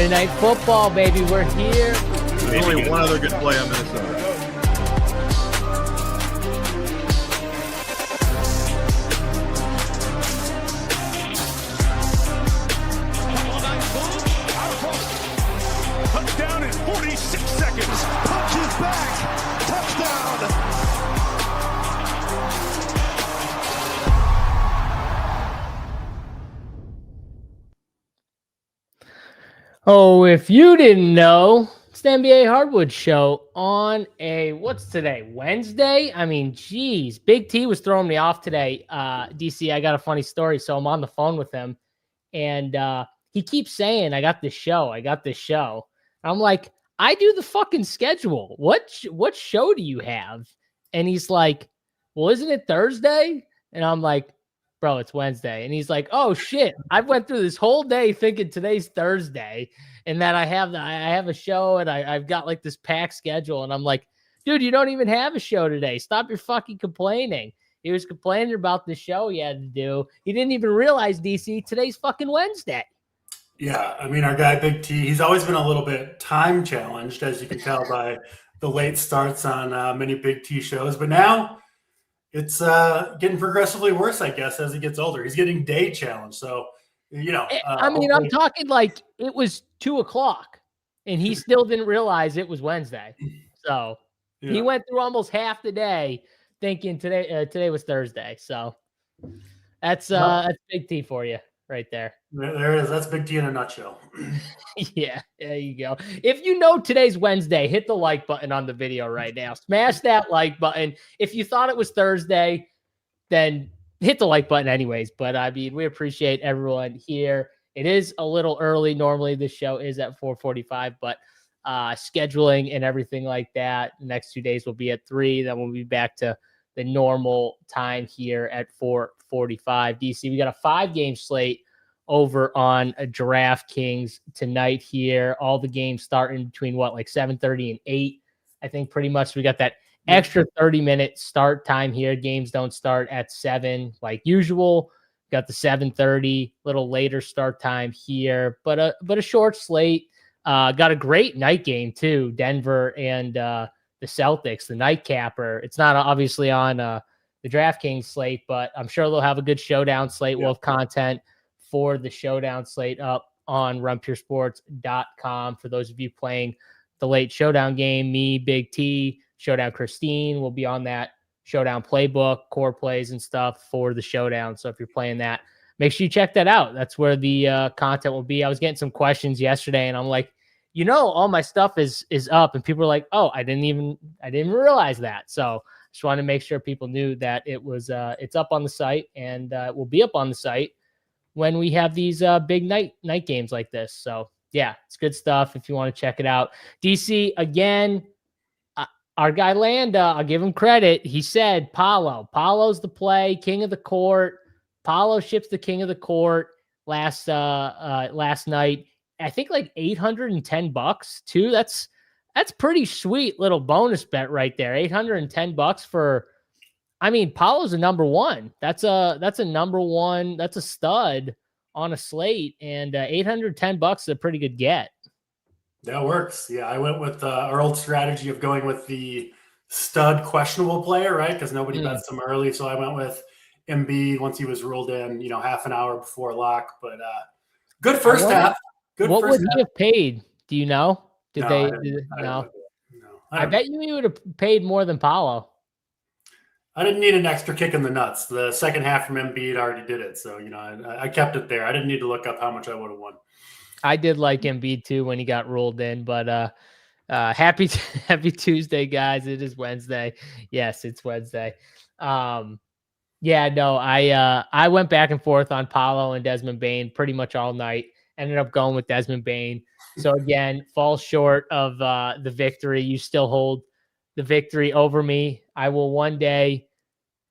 Monday Night Football, baby. We're here. There's only one other good play on Minnesota. Touchdown in 46 seconds. Punches back. Touchdown. Oh, if you didn't know, it's the NBA Hardwood show on what's today? Wednesday? I mean, geez. Big T was throwing me off today. DC, I got a funny story. So I'm on the phone with him, and he keeps saying, I got this show. I'm like, I do the fucking schedule. What show do you have? And he's like, well, isn't it Thursday? And I'm like, bro, it's Wednesday. And he's like, oh shit, I went through this whole day thinking today's Thursday and that I have a show and I've got like this packed schedule. And I'm like, dude, you don't even have a show today. Stop your fucking complaining. He was complaining about the show he had to do. He didn't even realize, DC, today's fucking Wednesday. Yeah, I mean, our guy Big T, he's always been a little bit time challenged, as you can tell by the late starts on many Big T shows. But now it's getting progressively worse, I guess, as he gets older. He's getting day challenged. So, I mean, I'm talking like it was 2:00 and he still didn't realize it was Wednesday. So he went through almost half the day thinking today was Thursday. So that's Big T for you right there. There it is. That's Big T in a nutshell. Yeah, there you go. If you know today's Wednesday, hit the like button on the video right now. Smash that like button. If you thought it was Thursday, then hit the like button anyways. But I mean, we appreciate everyone here. It is a little early. Normally this show is at 4:45, but scheduling and everything like that, the next 2 days will be at 3. Then we'll be back to the normal time here at 4:45. DC, we got a 5-game slate over on a DraftKings tonight here. All the games starting between 7:30 and 8. I think pretty much we got that extra 30-minute start time here. Games don't start at 7 like usual. Got the 7:30, little later start time here, but a short slate. Got a great night game too. Denver and the Celtics, the nightcapper. It's not obviously on the DraftKings slate, but I'm sure they'll have a good showdown slate. We'll have content for the showdown slate up on runpuresports.com. For those of you playing the late showdown game, me, Big T, Showdown Christine will be on that showdown playbook, core plays and stuff for the showdown. So if you're playing that, make sure you check that out. That's where the content will be. I was getting some questions yesterday and I'm like, all my stuff is up, and people are like, oh, I didn't even realize that. So just wanted to make sure people knew that it was it's up on the site, and it will be up on the site when we have these big night games like this. So yeah, it's good stuff if you want to check it out. DC, again, our guy Landa, I'll give him credit. He said Paolo's the play, king of the court. Paolo ships the king of the court last night. I think like $810 too. That's pretty sweet little bonus bet right there. $810 for, I mean, Paolo's a number one. That's a number one. That's a stud on a slate, and $810 is a pretty good get. That works. Yeah, I went with our old strategy of going with the stud questionable player, right? Because nobody bets him early. So I went with Embiid once he was ruled in, half an hour before lock. But good first half. What would he have paid? Do you know? No. I bet you would have paid more than Paolo. I didn't need an extra kick in the nuts. The second half from Embiid already did it. So, I kept it there. I didn't need to look up how much I would have won. I did like Embiid too when he got ruled in, but happy Tuesday, guys. It is Wednesday. Yes, it's Wednesday. I went back and forth on Paolo and Desmond Bane pretty much all night. Ended up going with Desmond Bane. So again, falls short of the victory. You still hold the victory over me. I will one day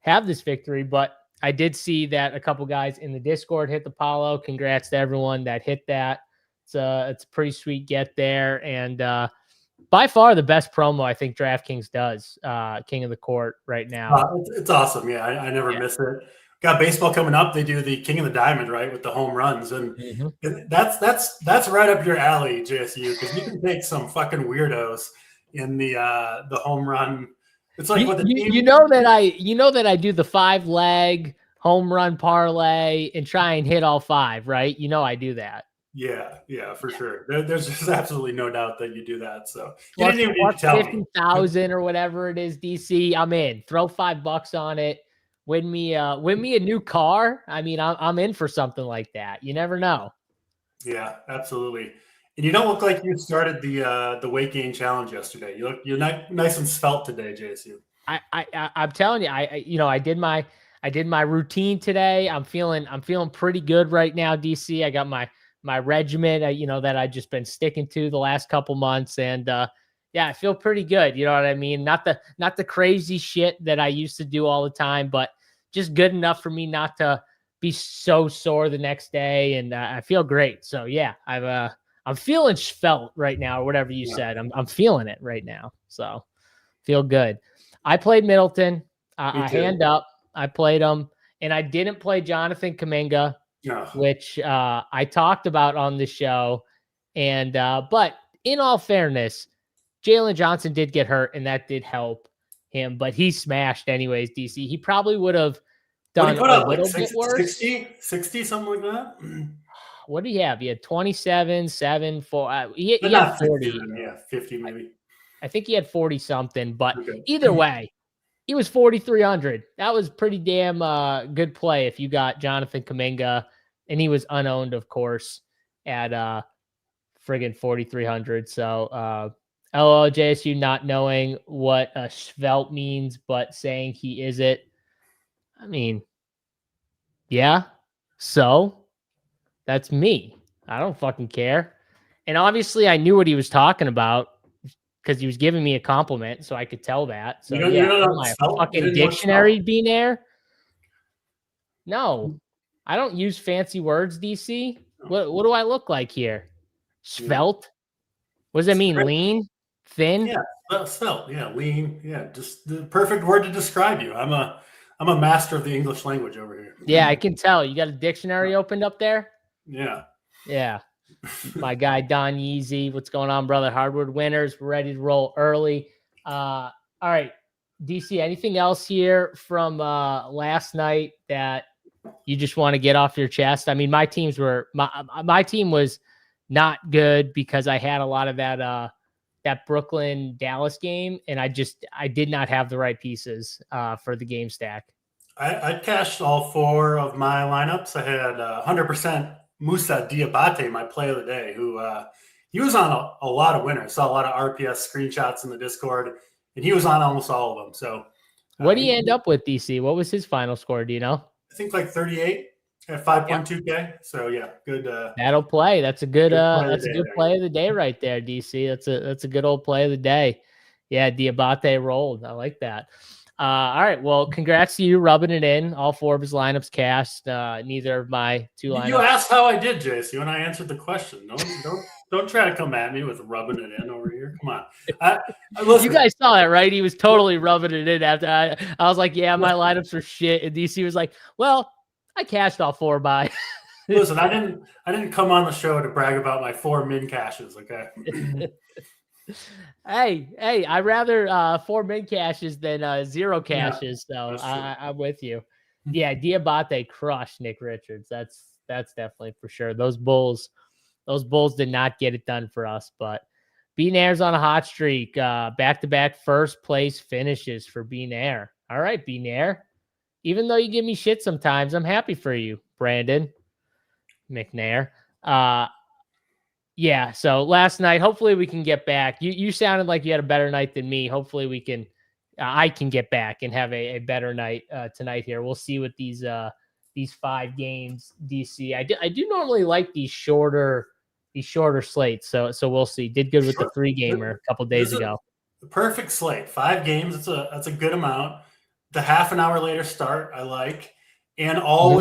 have this victory, but I did see that a couple guys in the Discord hit the Paolo. Congrats to everyone that hit that. It's a pretty sweet get there. And by far the best promo I think DraftKings does, King of the Court right now. It's awesome. Yeah, I never miss it. got baseball coming up. They do the King of the Diamond, right, with the home runs, and that's right up your alley, JSU, because you can take some fucking weirdos in the home run. It's like what the team. You know that I do the 5-leg home run parlay and try and hit all 5, right? You know I do that. Yeah, for sure. There's just absolutely no doubt that you do that. So you plus, didn't even need to tell 50,000 or whatever it is, DC. I'm in. Throw $5 on it. Win me a new car. I mean, I'm in for something like that. You never know. Yeah, absolutely. And you don't look like you started the weight gain challenge yesterday. You're nice and svelte today, JSU. I'm telling you, I did my routine today. I'm feeling pretty good right now, DC. I got my regimen, that I just been sticking to the last couple months. And, yeah, I feel pretty good. You know what I mean? Not the crazy shit that I used to do all the time, but just good enough for me not to be so sore the next day. And I feel great. So yeah, I'm feeling svelte right now, or whatever you said. I'm feeling it right now. So feel good. I played Middleton. I hand up. I played him, and I didn't play Jonathan Kuminga. Which I talked about on the show. And but in all fairness, Jalen Johnson did get hurt, and that did help him. But he smashed anyways, DC. He probably would have done a little bit worse. 60, something like that? What do you have? He had 27, 7, 4. He had 40. 60, yeah, 50 maybe. I think he had 40-something. But either way, he was 4,300. That was pretty damn good play if you got Jonathan Kuminga. And he was unowned, of course, at friggin' 4,300. So, LOL JSU not knowing what a svelte means, but saying he is it. I mean, yeah. So that's me. I don't fucking care. And obviously, I knew what he was talking about because he was giving me a compliment, so I could tell that. So you don't know my fucking dictionary being there. No. I don't use fancy words, DC. What do I look like here? Svelte? What does that mean? Lean? Thin? Yeah, svelte. Yeah, lean. Yeah, just the perfect word to describe you. I'm a master of the English language over here. Yeah, I can tell. You got a dictionary opened up there? Yeah. Yeah. My guy, Don Yeezy. What's going on, brother? Hardwood winners. We're ready to roll early. All right. DC, anything else here from last night that you just want to get off your chest? I mean, my team was not good because I had a lot of that Brooklyn Dallas game, and I did not have the right pieces for the game stack. I cashed all 4 of my lineups. I had 100% Musa Diabate, my play of the day, who he was on a lot of winners. Saw a lot of RPS screenshots in the Discord, and he was on almost all of them. So what did he end up with, DC? What was his final score? Do you know? I think like 38 at 5.2K. So yeah, good. That'll play. That's a good play of the day right there, DC. That's a good old play of the day. Yeah, Diabate rolled. I like that. All right. Well, congrats to you rubbing it in. All 4 of his lineups cast. Neither of my 2 lineups. You asked how I did, JC, and I answered the question. Don't try to come at me with rubbing it in over here. Come on. Listen. You guys saw it, right? He was totally rubbing it in after I was like, yeah, my lineups are shit. And DC was like, well, I cashed all 4 by. Listen, I didn't come on the show to brag about my 4 min cashes, okay? Hey, I'd rather 4 min cashes than 0 cashes. Yeah, so I'm with you. Yeah, Diabate crushed Nick Richards. That's definitely for sure. Those Bulls did not get it done for us, but B-Nair's on a hot streak. Back-to-back first place finishes for B-Nair. All right, B-Nair. Even though you give me shit sometimes, I'm happy for you, Brandon McNair. Yeah, so last night, hopefully we can get back. You sounded like you had a better night than me. Hopefully we can, I can get back and have a better night tonight here. We'll see what these 5 games, DC. I do normally like these shorter slates, so we'll see. Did good with the 3-gamer a couple days ago. The perfect slate, 5 games. That's a good amount. The half an hour later start, I like, and all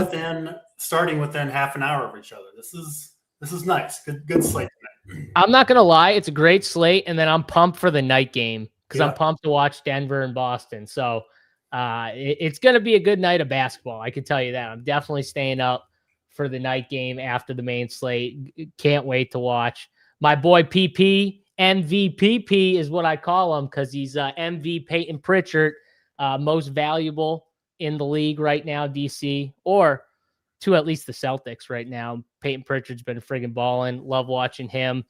starting within half an hour of each other. This is nice. Good slate tonight. I'm not gonna lie, it's a great slate, and then I'm pumped for the night game because I'm pumped to watch Denver and Boston. So It's going to be a good night of basketball. I can tell you that. I'm definitely staying up for the night game after the main slate. Can't wait to watch my boy PP. MVPP is what I call him because he's MV Peyton Pritchard, most valuable in the league right now, DC, or to at least the Celtics right now. Peyton Pritchard's been friggin' balling. Love watching him.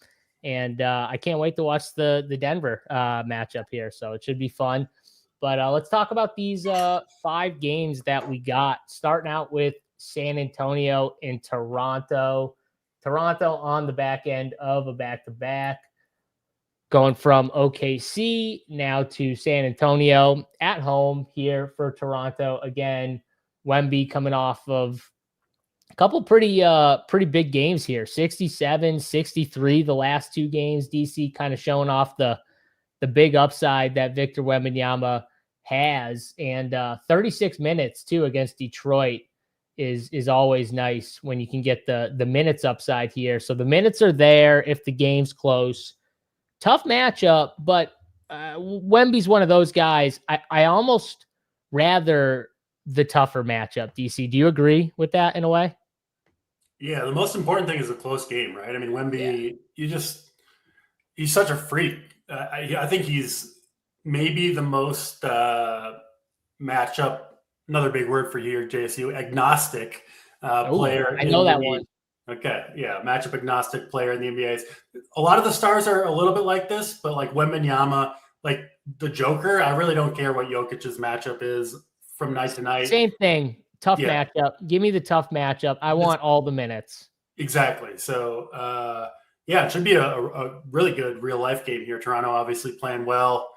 And I can't wait to watch the Denver matchup here. So it should be fun. But let's talk about these 5 games that we got, starting out with San Antonio and Toronto. Toronto on the back end of a back-to-back, going from OKC now to San Antonio at home here for Toronto. Again, Wemby coming off of a couple pretty big games here, 67, 63 the last 2 games. DC kind of showing off the big upside that Victor Wembanyama has, and 36 minutes too against Detroit is always nice when you can get the minutes upside here. So the minutes are there if the game's close. Tough matchup, but Wemby's one of those guys. I almost rather the tougher matchup, DC. Do you agree with that in a way? Yeah, the most important thing is a close game, right? I mean, Wemby, he's such a freak. I think he's maybe the most matchup, another big word for you, JSU, agnostic player. I know that one. Okay, yeah, matchup agnostic player in the NBA. A lot of the stars are a little bit like this, but like Wembanyama, like the Joker, I really don't care what Jokic's matchup is from night to night. Same thing. Tough matchup. Give me the tough matchup. I want all the minutes. Exactly. So, it should be a really good real life game here. Toronto obviously playing well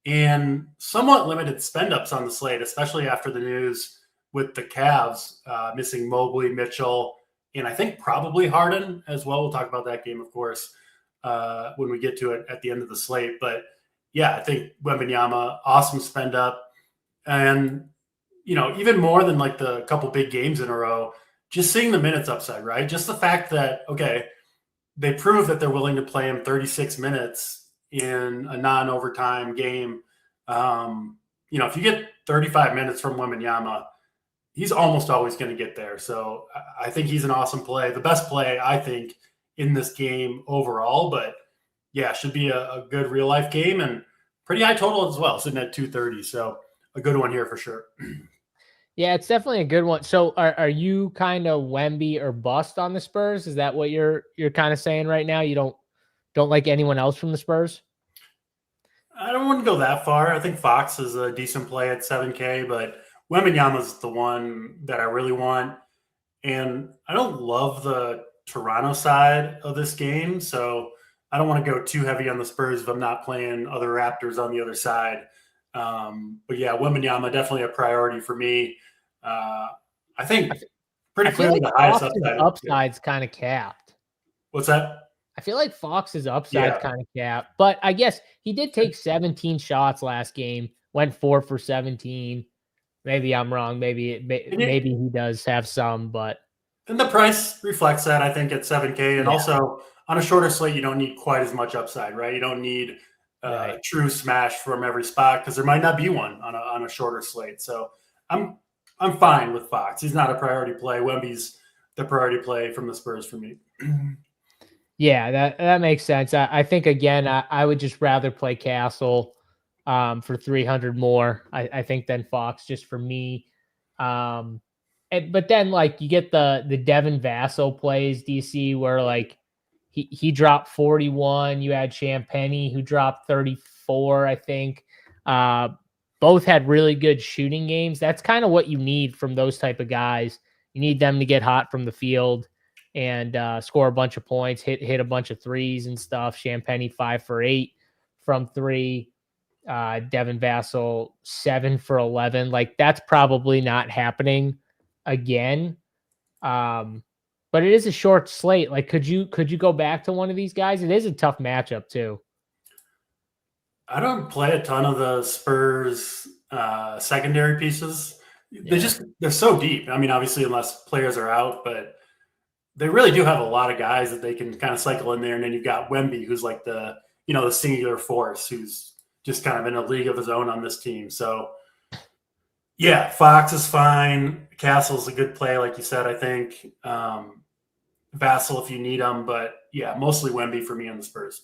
and somewhat limited spend ups on the slate, especially after the news with the Cavs missing Mobley, Mitchell, and I think probably Harden as well. We'll talk about that game, of course, when we get to it at the end of the slate. But yeah, I think Wembanyama, awesome spend up. And, even more than like the couple big games in a row, just seeing the minutes upside, right? Just the fact that, okay, they prove that they're willing to play him 36 minutes in a non-overtime game. If you get 35 minutes from Wembanyama, he's almost always going to get there. So I think he's an awesome play. The best play, I think, in this game overall. But, yeah, should be a good real-life game and pretty high total as well, sitting at 230. So a good one here for sure. Yeah, it's definitely a good one. So are you kind of Wemby or bust on the Spurs? Is that what you're kind of saying right now? You don't like anyone else from the Spurs? I don't want to go that far. I think Fox is a decent play at 7K, but Wembanyama's the one that I really want. And I don't love the Toronto side of this game, so I don't want to go too heavy on the Spurs if I'm not playing other Raptors on the other side. But yeah, Wembanyama definitely a priority for me. I think pretty clearly the highest upside. Upside's kind of capped. What's that? I feel like Fox's upside kind of capped, but I guess he did take 17 shots last game, went 4 for 17. Maybe I'm wrong. Maybe he does have some, but and the price reflects that, I think, at 7K. And also on a shorter slate, you don't need quite as much upside, right? You don't need a true smash from every spot because there might not be one on a shorter slate. So I'm fine with Fox. He's not a priority play. Wemby's the priority play from the Spurs for me. Yeah, that makes sense. I think, again, I would just rather play Castle for 300 more, I think, than Fox, just for me. But then, like, you get the Devin Vassell plays, DC, where, like, he dropped 41. You had Champagny, who dropped 34, I think. Both had really good shooting games. That's kind of what you need from those type of guys. You need them to get hot from the field and score a bunch of points, hit a bunch of threes and stuff. Champagny 5 for 8 from 3. Devin Vassell 7 for 11. Like, that's probably not happening again. But it is a short slate. Like, could you go back to one of these guys? It is a tough matchup too. I don't play a ton of the Spurs secondary pieces. They're so deep. I mean, obviously, unless players are out, but they really do have a lot of guys that they can kind of cycle in there. And then you've got Wemby, who's like the singular force, who's just kind of in a league of his own on this team. So Yeah, Fox is fine. Castle's a good play, like you said, I think. Vassell if you need him, but yeah, mostly Wemby for me on the Spurs.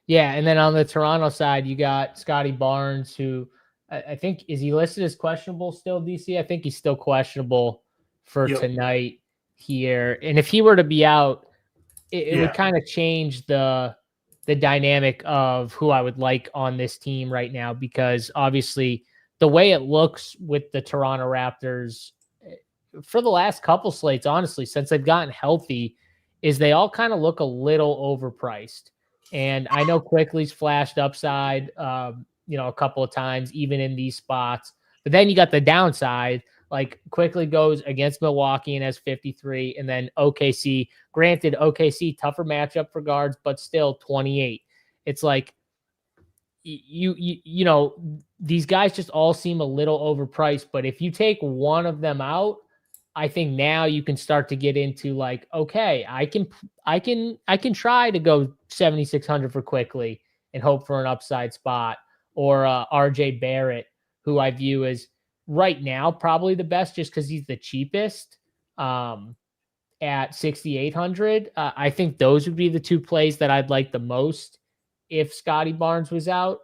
Yeah, and then on the Toronto side, you got Scotty Barnes, who I think is he listed as questionable still, DC? I think he's still questionable for Yep. tonight here. And if he were to be out, it would Yeah. kind of change the dynamic of who I would like on this team right now, because obviously the way it looks with the Toronto Raptors for the last couple slates, honestly, since they've gotten healthy, is they all kind of look a little overpriced. And I know Quickly's flashed upside, a couple of times, even in these spots. But then you got the downside, like Quickly goes against Milwaukee and has 53, and then OKC. Granted, OKC tougher matchup for guards, but still 28. It's like these guys just all seem a little overpriced. But if you take one of them out, I think now you can start to get into like, okay, I can try to go 7,600 for Quickly and hope for an upside spot, or RJ Barrett, who I view as right now probably the best just because he's the cheapest at 6,800. I think those would be the two plays that I'd like the most if Scotty Barnes was out.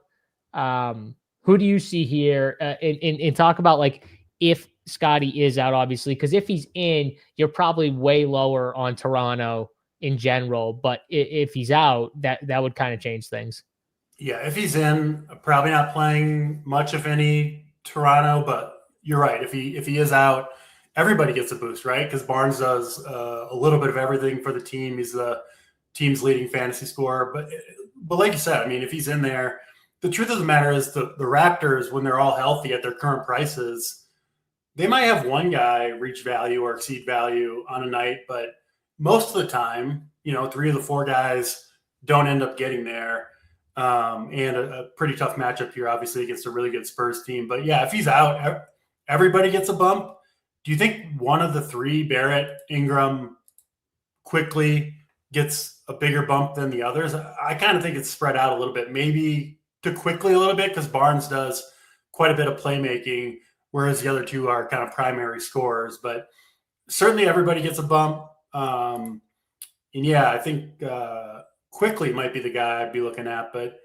Who do you see here? And talk about like if Scotty is out, obviously, because if he's in, you're probably way lower on Toronto in general. But if he's out, that would kind of change things. Yeah, if he's in, probably not playing much, if any, Toronto. But you're right. If he is out, everybody gets a boost, right? Because Barnes does a little bit of everything for the team. He's the team's leading fantasy scorer. But like you said, I mean, if he's in there, the truth of the matter is the Raptors, when they're all healthy at their current prices, they might have one guy reach value or exceed value on a night, but most of the time, three of the four guys don't end up getting there. And a pretty tough matchup here, obviously, against a really good Spurs team. But yeah, if he's out, everybody gets a bump. Do you think one of the three, Barrett, Ingram, Quickly, gets a bigger bump than the others? I kind of think it's spread out a little bit, maybe to Quickly a little bit, because Barnes does quite a bit of playmaking, whereas the other two are kind of primary scorers. But certainly everybody gets a bump. And yeah, I think Quickly might be the guy I'd be looking at. But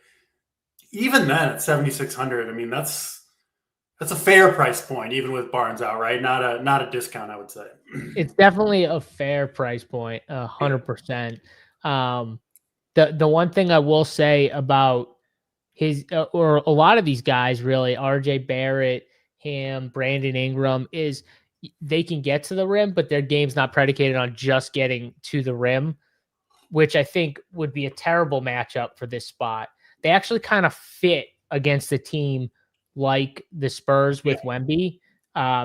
even then at 7,600, I mean, that's a fair price point, even with Barnes out, right? Not a discount, I would say. It's definitely a fair price point, 100%. The one thing I will say about his or a lot of these guys, really, RJ Barrett, him, Brandon Ingram, is they can get to the rim, but their game's not predicated on just getting to the rim, which I think would be a terrible matchup for this spot. They actually kind of fit against a team like the Spurs with Wemby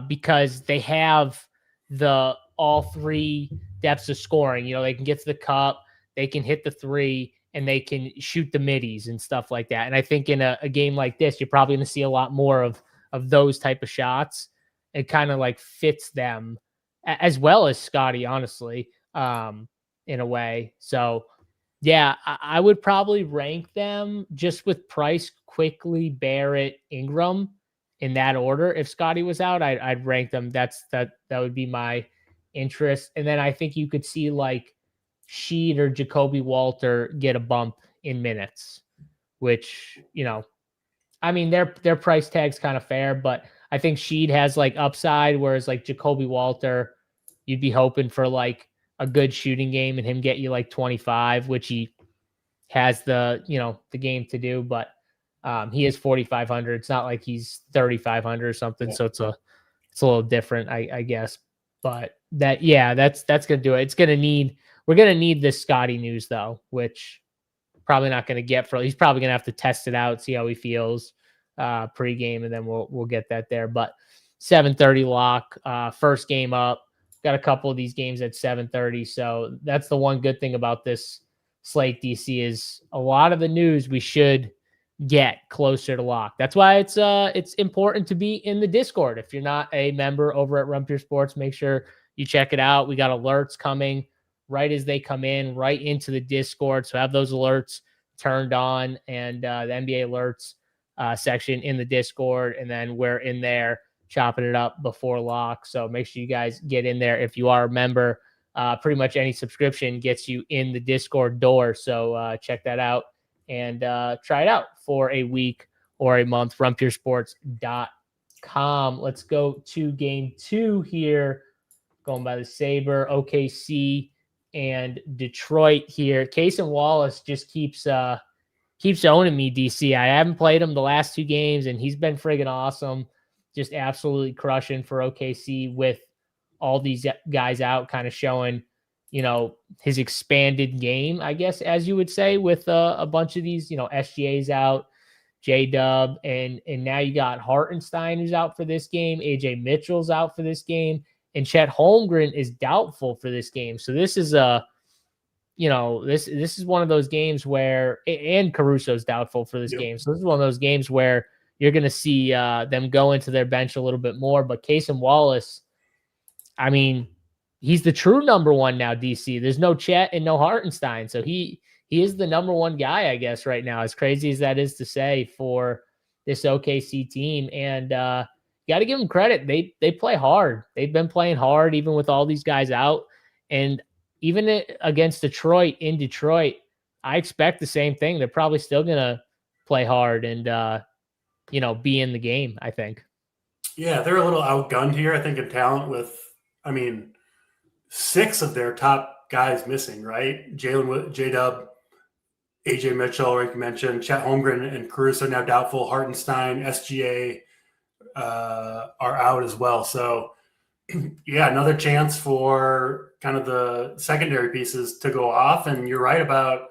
because they have the all three depths of scoring. They can get to the cup, they can hit the three, and they can shoot the middies and stuff like that. And I think in a game like this, you're probably going to see a lot more of those type of shots. It kind of like fits them as well as Scotty, honestly, in a way. So yeah, I would probably rank them just with price, Quickly, Barrett, Ingram in that order. If Scotty was out, I'd rank them. That would be my interest. And then I think you could see like Sheed or Jacoby Walter get a bump in minutes, which, I mean, their price tag's kind of fair, but I think Sheed has like upside, whereas like Jacoby Walter, you'd be hoping for like a good shooting game and him get you like 25, which he has the game to do, but he is 4,500. It's not like he's 3,500 or something. So it's a little different, I guess, but that's going to do it. We're going to need this Scotty news though, which probably not going to get he's probably going to have to test it out, see how he feels pregame, and then we'll get that there. But 7:30 lock, first game up. Got a couple of these games at 7:30. So that's the one good thing about this slate, DC, is a lot of the news we should get closer to lock. That's why it's important to be in the Discord. If you're not a member over at Run Pure Sports, make sure you check it out. We got alerts coming right as they come in, right into the Discord. So have those alerts turned on, and the NBA alerts section in the Discord, and then we're in there chopping it up before lock. So make sure you guys get in there. If you are a member, pretty much any subscription gets you in the Discord door. So check that out and try it out for a week or a month. RunPureSports.com. Let's go to game 2 here. Going by the Sabre, OKC, and Detroit here. Cason Wallace just keeps owning me, DC. I haven't played him the last 2 games, and he's been friggin' awesome. Just absolutely crushing for OKC with all these guys out, kind of showing, his expanded game, I guess, as you would say, with a bunch of these, SGA's out, J-Dub, and now you got Hartenstein who's out for this game. AJ Mitchell's out for this game. And Chet Holmgren is doubtful for this game. So this is this is one of those games where, and Caruso's doubtful for this game. So this is one of those games where you're going to see them go into their bench a little bit more. But Cason Wallace, I mean, he's the true number one now, DC. There's no Chet and no Hartenstein. So he is the number one guy, I guess, right now, as crazy as that is to say for this OKC team. And, got to give them credit. They play hard. They've been playing hard, even with all these guys out. And even against Detroit, in Detroit, I expect the same thing. They're probably still going to play hard and, be in the game, I think. Yeah, they're a little outgunned here, I think, in talent with, 6 of their top guys missing, right? J-Dub, AJ Mitchell, like you mentioned, Chet Holmgren and Caruso now doubtful, Hartenstein, SGA, are out as well. So yeah, another chance for kind of the secondary pieces to go off. And you're right about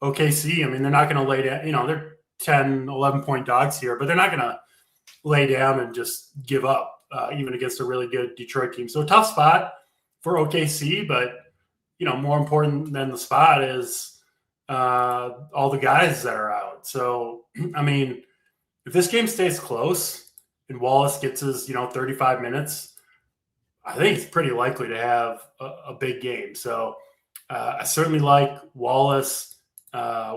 OKC. They're not going to lay down, they're 10, 11 point dogs here, but they're not going to lay down and just give up, even against a really good Detroit team. So a tough spot for OKC, but more important than the spot is all the guys that are out. So, if this game stays close, and Wallace gets his, 35 minutes, I think it's pretty likely to have a big game. So I certainly like Wallace.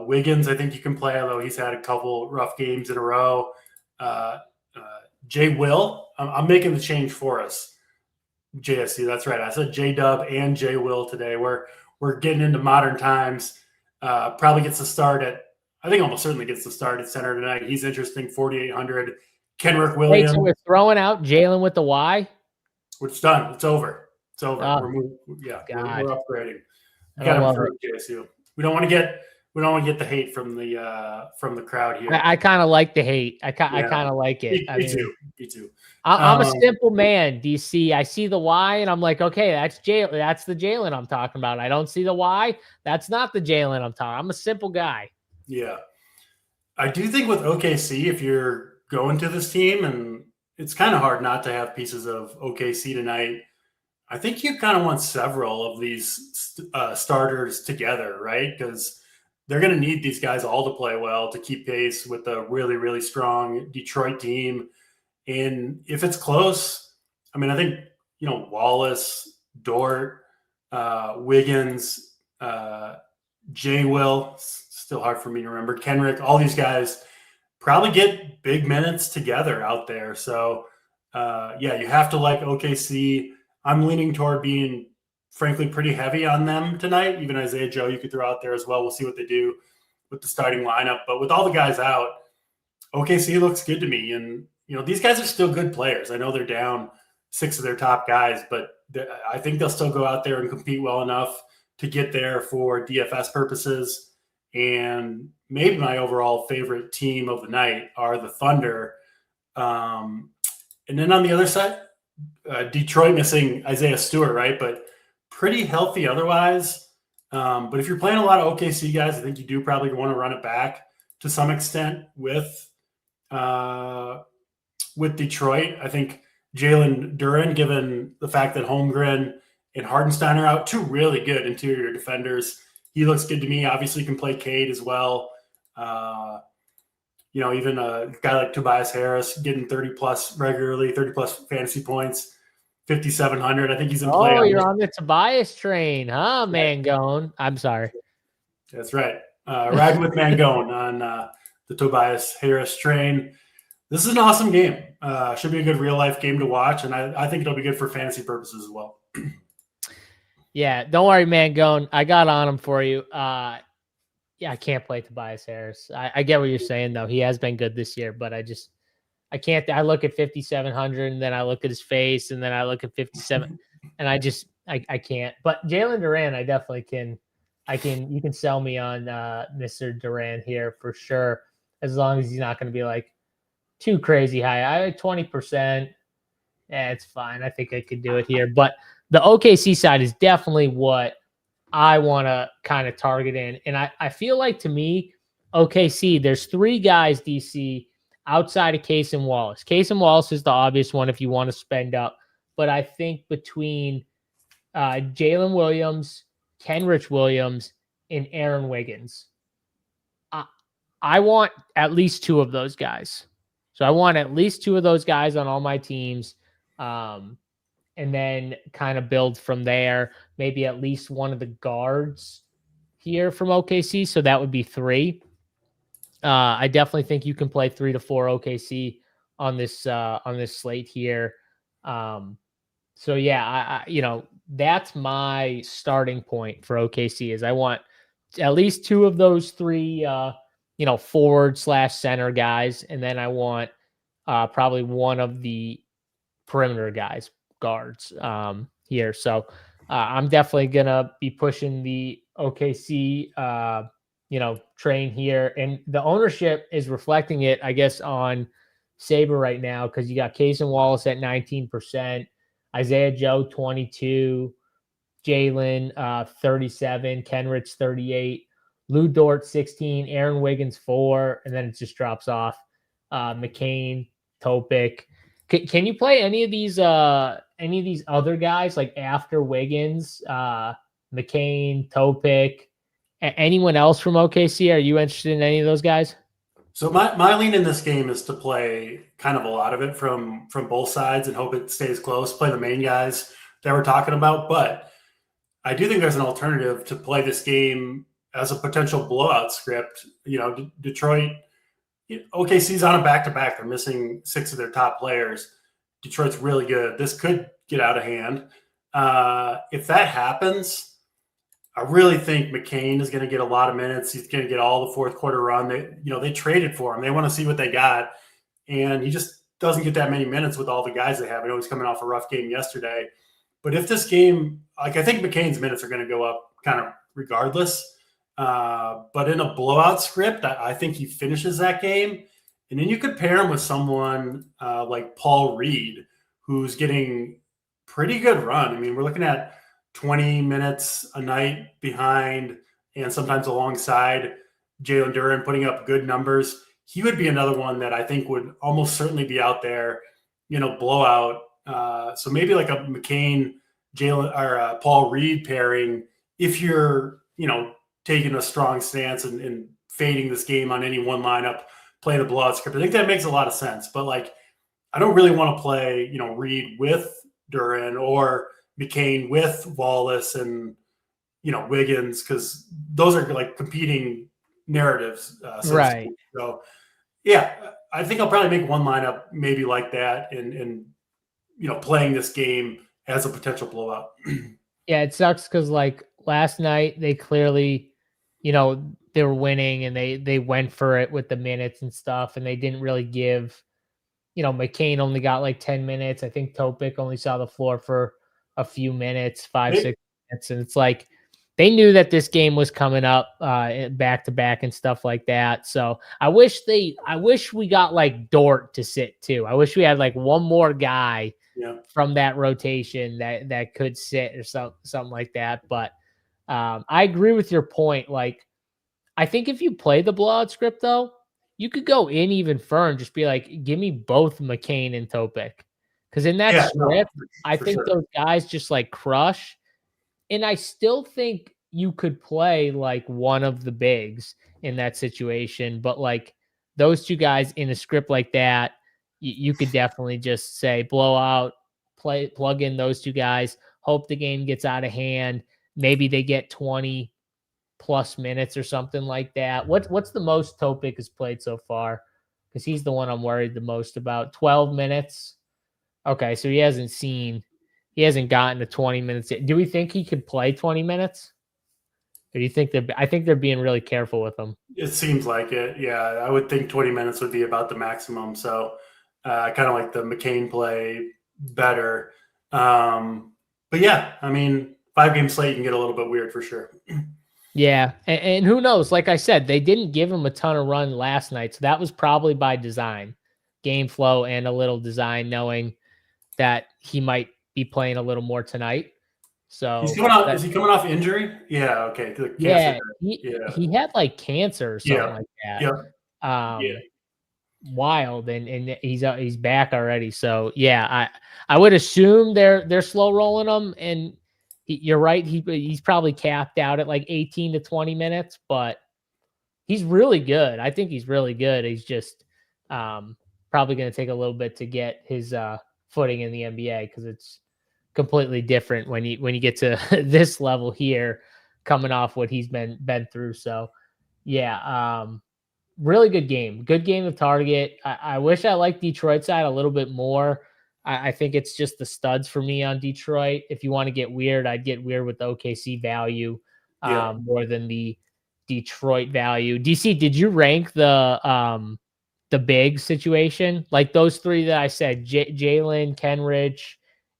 Wiggins, I think you can play, although he's had a couple rough games in a row. Jay Will, I'm making the change for us. JSC, that's right. I said J-Dub and Jay Will today. We're getting into modern times. Probably gets the start I think almost certainly gets the start at center tonight. He's interesting, 4,800. Kenrick Williams. Wait, so we're throwing out Jalen with the Y? It's done. It's over. It's over. Oh, we're upgrading. Got to improve JSU. We don't want to get the hate from the crowd here. I kind of like the hate. I kind of like it. Me too. I'm a simple man, DC. I see the Y and I'm like, okay, that's Jalen. That's the Jalen I'm talking about. I don't see the Y. That's not the Jalen I'm talking. I'm a simple guy. Yeah. I do think with OKC, if you're going to this team, and it's kind of hard not to have pieces of OKC tonight, I think you kind of want several of these starters together, right? Because they're going to need these guys all to play well to keep pace with a really, really strong Detroit team. And if it's close, I think, Wallace, Dort, Wiggins, Jay Will, still hard for me to remember, Kenrick, all these guys probably get big minutes together out there. So, you have to like OKC. I'm leaning toward being, frankly, pretty heavy on them tonight. Even Isaiah Joe, you could throw out there as well. We'll see what they do with the starting lineup. But with all the guys out, OKC looks good to me. And, these guys are still good players. I know they're down 6 of their top guys, but I think they'll still go out there and compete well enough to get there for DFS purposes. And maybe my overall favorite team of the night are the Thunder. And then on the other side, Detroit missing Isaiah Stewart, right? But pretty healthy otherwise. But if you're playing a lot of OKC guys, I think you do probably want to run it back to some extent with Detroit. I think Jalen Duren, given the fact that Holmgren and Hartenstein are out, 2 really good interior defenders. He looks good to me. Obviously can play Cade as well. Even a guy like Tobias Harris getting 30-plus regularly, 30-plus fantasy points, 5,700. I think he's in play. Oh, you're on the Tobias train, huh, Mangone? I'm sorry. That's right. Riding with Mangone on the Tobias Harris train. This is an awesome game. Should be a good real life game to watch, and I think it'll be good for fantasy purposes as well. Yeah, don't worry, man. I got on him for you. Yeah, I can't play Tobias Harris. I get what you're saying though. He has been good this year, but I can't. I look at 5,700, and then I look at his face, and then I look at 57, and I can't. But Jalen Duran, I definitely can. You can sell me on Mr. Duran here for sure, as long as he's not going to be like too crazy high. I like 20%. Yeah, it's fine. I think I could do it here. But the OKC side is definitely what I want to kind of target in. And I feel like, to me, OKC, there's three guys, DC, outside of Case and Wallace. Case and Wallace is the obvious one if you want to spend up. But I think between Jalen Williams, Kenrich Williams, and Aaron Wiggins, I want at least two of those guys. So I want at least two of those guys on all my teams, and then kind of build from there. Maybe at least one of the guards here from OKC. So that would be three. I definitely think you can play 3 to 4 OKC on this slate here. So yeah, that's my starting point for OKC. Is I want at least two of those three, forward/center guys, and then I want probably one of the perimeter guys, guards here. So I'm definitely gonna be pushing the OKC train here, and the ownership is reflecting it, I guess, on Sabre right now, because you got Case and Wallace at 19%, Isaiah Joe 22, Jalen 37, Kenrich 38, Lou Dort 16, Aaron Wiggins 4, and then it just drops off. McCain, Topic. Can you play any of these other guys like after Wiggins, McCain, Topic, anyone else from OKC? Are you interested in any of those guys? So my lean in this game is to play kind of a lot of it from both sides and hope it stays close. Play the main guys that we're talking about, but I do think there's an alternative to play this game as a potential blowout script. Detroit, OKC's on a back-to-back. They're missing 6 of their top players. Detroit's really good. This could get out of hand. If that happens, I really think McCain is going to get a lot of minutes. He's going to get all the fourth quarter run. They traded for him. They want to see what they got, and he just doesn't get that many minutes with all the guys they have. I know he's coming off a rough game yesterday, but if this game, I think McCain's minutes are going to go up kind of regardless. But in a blowout script, I think he finishes that game, and then you could pair him with someone like Paul Reed, who's getting pretty good run. I mean, we're looking at 20 minutes a night behind and sometimes alongside Jalen Duran, putting up good numbers. He would be another one that I think would almost certainly be out there, blowout. So maybe like a McCain, Jalen, or Paul Reed pairing, if you're, taking a strong stance and fading this game on any one lineup, play the blowout script. I think that makes a lot of sense. But I don't really want to play, Reed with Duran or McCain with Wallace and Wiggins, because those are like competing narratives, right? So yeah, I think I'll probably make one lineup maybe like that, and playing this game as a potential blowout. Yeah, it sucks because last night they clearly, they were winning and they went for it with the minutes and stuff, and they didn't really give. McCain only got 10 minutes. I think Topic only saw the floor for a few minutes, 5-6 minutes. And it's they knew that this game was coming up back to back and stuff like that. So I wish we got Dort to sit too. I wish we had one more guy from that rotation that could sit or something like that. But I agree with your point. I think if you play the blowout script though, you could go in even further and just be give me both McCain and Topic. Because in that script, I think those guys just crush. And I still think you could play one of the bigs in that situation. But those two guys in a script like that, you could definitely just say blowout, plug in those two guys, hope the game gets out of hand. Maybe they get 20 plus minutes or something like that. What's the most Topic has played so far? because he's the one I'm worried the most about. 12 minutes. Okay, so he hasn't gotten to 20 minutes yet. Do we think he could play 20 minutes? Or do you think I think they're being really careful with him. It seems like it. Yeah, I would think 20 minutes would be about the maximum. So kind of like the McCain play better. But yeah, I mean, 5-game slate can get a little bit weird for sure. Yeah, and who knows? Like I said, they didn't give him a ton of run last night, so that was probably by design, game flow and a little design, knowing that he might be playing a little more tonight. So is he coming off injury? Yeah. Okay. Yeah, he had like cancer or something like that. Yeah. Wild, and he's back already. So yeah, I would assume they're slow rolling him, and you're right. He's probably capped out at like 18 to 20 minutes, but he's really good. I think he's really good. He's just probably going to take a little bit to get his footing in the NBA, because it's completely different when you get to this level here, coming off what he's been through. So yeah, really good game of Target. I wish I liked Detroit side a little bit more. I think it's just the studs for me on Detroit. If you want to get weird, I'd get weird with the OKC value more than the Detroit value. DC, did you rank the big situation? Like those three that I said, Jalen, Kenrich,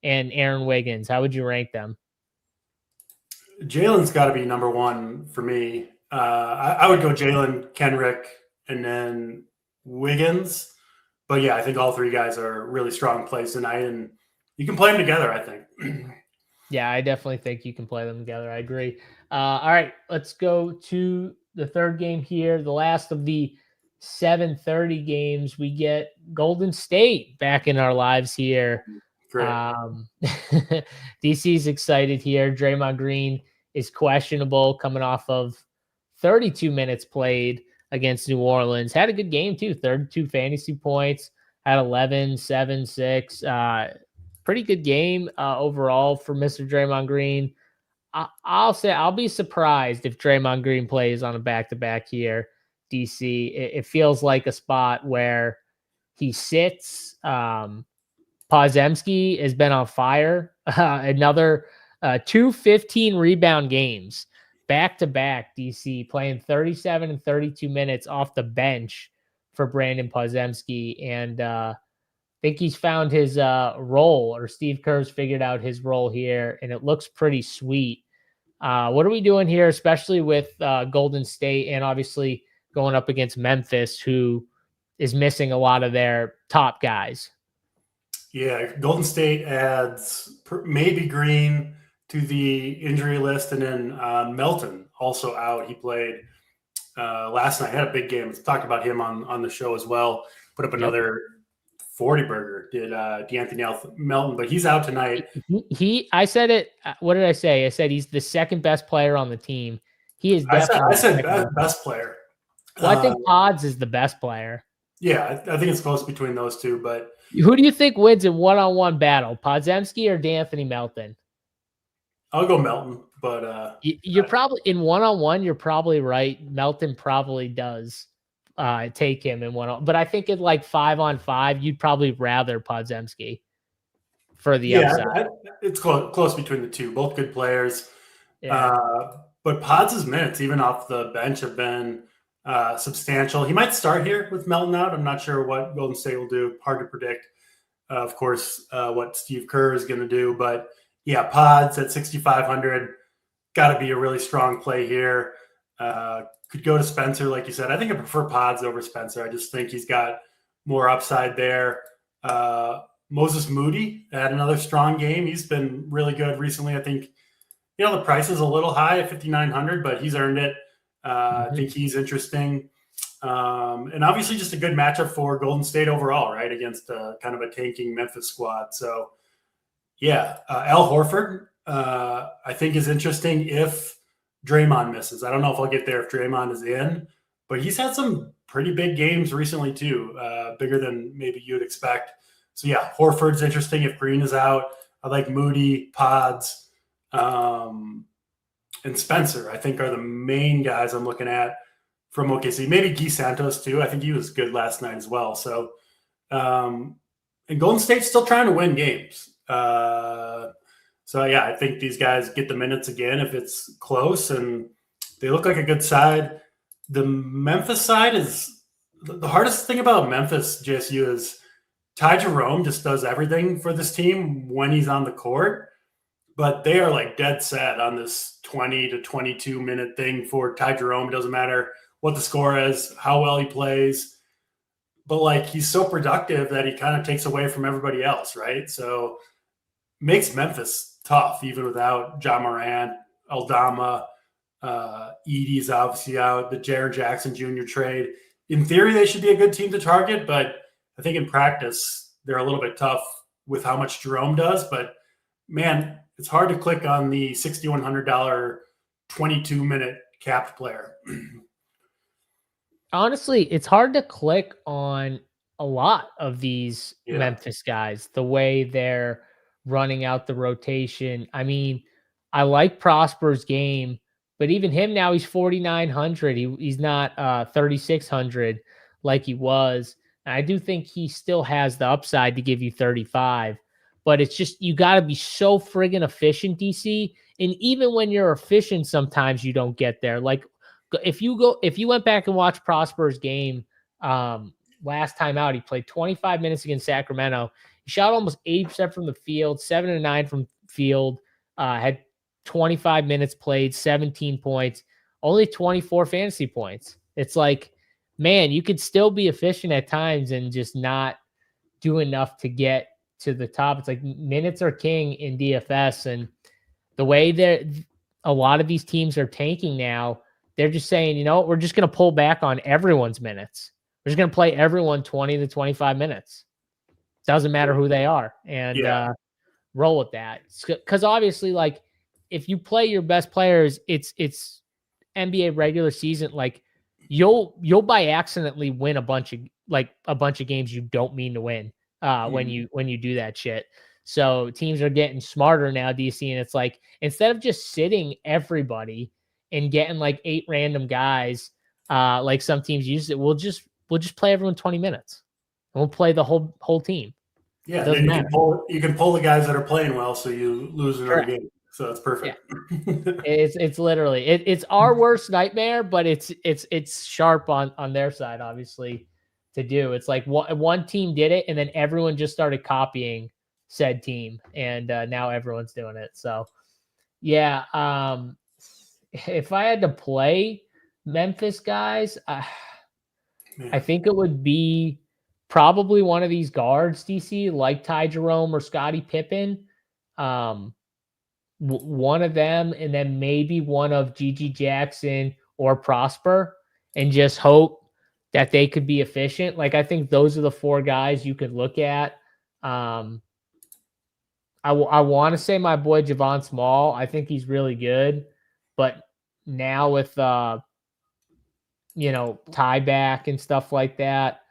and Aaron Wiggins. How would you rank them? Jalen's got to be number one for me. I would go Jalen, Kenrick, and then Wiggins. But yeah, I think all three guys are really strong plays tonight, and you can play them together, I think. Yeah, I definitely think you can play them together. I agree. All right, let's go to the third game here. The last of the 7:30 games. We get Golden State back in our lives here. Great. DC's excited here. Draymond Green is questionable, coming off of 32 minutes played against New Orleans. Had a good game too. 32 fantasy points. Had 11, 7, 6. Pretty good game overall for Mr. Draymond Green. I'll say I'll be surprised if Draymond Green plays on a back-to-back here, DC. It feels like a spot where he sits. Podziemski has been on fire. Another 2 15 rebound games back-to-back, DC, playing 37 and 32 minutes off the bench for Brandon Podziemski. And I think he's found his role, or Steve Kerr's figured out his role here, and it looks pretty sweet. What are we doing here, especially with Golden State and obviously going up against Memphis, who is missing a lot of their top guys? Yeah, Golden State adds maybe Green to the injury list, and then Melton also out. He played last night, had a big game. Let's talk about him on the show as well. Put up another 40 burger, did D'Anthony Melton, but he's out tonight. I said it. What did I say? I said he's the second best player on the team. He is definitely. I said best player. Well, I think Pods is the best player. Yeah, I think it's close between those two. But who do you think wins in one-on-one battle, Podziemski or D'Anthony Melton? I'll go Melton, but you're probably in one-on-one. You're probably right. Melton probably does take him in one-on, but I think in like 5-on-5, you'd probably rather Podziemski for the upside. It's close between the two. Both good players. Yeah. But Pods' minutes, even off the bench, have been substantial. He might start here with Melton out. I'm not sure what Golden State will do. Hard to predict, of course, what Steve Kerr is going to do. But yeah, Pods at 6,500, got to be a really strong play here. Could go to Spencer, like you said. I think I prefer Pods over Spencer. I just think he's got more upside there. Moses Moody had another strong game. He's been really good recently. I think, the price is a little high at 5,900, but he's earned it. I think he's interesting. And obviously just a good matchup for Golden State overall, right, against kind of a tanking Memphis squad. So, yeah, Al Horford, I think is interesting if Draymond misses. I don't know if I'll get there if Draymond is in, but he's had some pretty big games recently too, bigger than maybe you'd expect. So, yeah, Horford's interesting if Green is out. I like Moody, Pods, and Spencer, I think, are the main guys I'm looking at from OKC. Maybe Guy Santos too. I think he was good last night as well. So, and Golden State's still trying to win games. So yeah, I think these guys get the minutes again if it's close, and they look like a good side. The Memphis side is the hardest thing about Memphis, JSU, is Ty Jerome just does everything for this team when he's on the court, but they are like dead set on this 20 to 22 minute thing for Ty Jerome. It doesn't matter what the score is, how well he plays, but like he's so productive that he kind of takes away from everybody else, right? So makes Memphis tough, even without John Morant, Aldama, Edie's obviously out, the Jaren Jackson Jr. trade. In theory, they should be a good team to target, but I think in practice, they're a little bit tough with how much Jerome does. But man, it's hard to click on the $6,100 22-minute capped player. Honestly, it's hard to click on a lot of these Memphis guys, the way they're running out the rotation. I mean, I like Prosper's game, but even him now, he's 4,900. He's not 3,600 like he was. And I do think he still has the upside to give you 35, but it's just, you got to be so friggin' efficient, DC. And even when you're efficient, sometimes you don't get there. Like if you went back and watched Prosper's game last time out, he played 25 minutes against Sacramento. He shot almost 80% from the field, 7 of 9 from field, had 25 minutes played, 17 points, only 24 fantasy points. It's like, man, you could still be efficient at times and just not do enough to get to the top. It's like minutes are king in DFS, and the way a lot of these teams are tanking now, they're just saying, you know, we're just going to pull back on everyone's minutes. We're just going to play everyone 20 to 25 minutes. Doesn't matter who they are, and roll with that. Because obviously, like, if you play your best players, it's NBA regular season. Like, you'll by accidentally win a bunch of games you don't mean to win when you do that shit. So teams are getting smarter now, DC, and it's like, instead of just sitting everybody and getting like 8 random guys, like some teams use it, we'll just play everyone 20 minutes. And we'll play the whole team. Yeah, then you can pull the guys that are playing well, so you lose another game. So that's perfect. Yeah. It's literally it's our worst nightmare, but it's sharp on their side, obviously, to do. It's like one team did it, and then everyone just started copying said team, and now everyone's doing it. So yeah, if I had to play Memphis guys, I think it would be probably one of these guards, DC, like Ty Jerome or Scottie Pippen. One of them, and then maybe one of Gigi Jackson or Prosper, and just hope that they could be efficient. Like, I think those are the 4 guys you could look at. I want to say my boy Javon Small. I think he's really good, but now with tie back and stuff like that,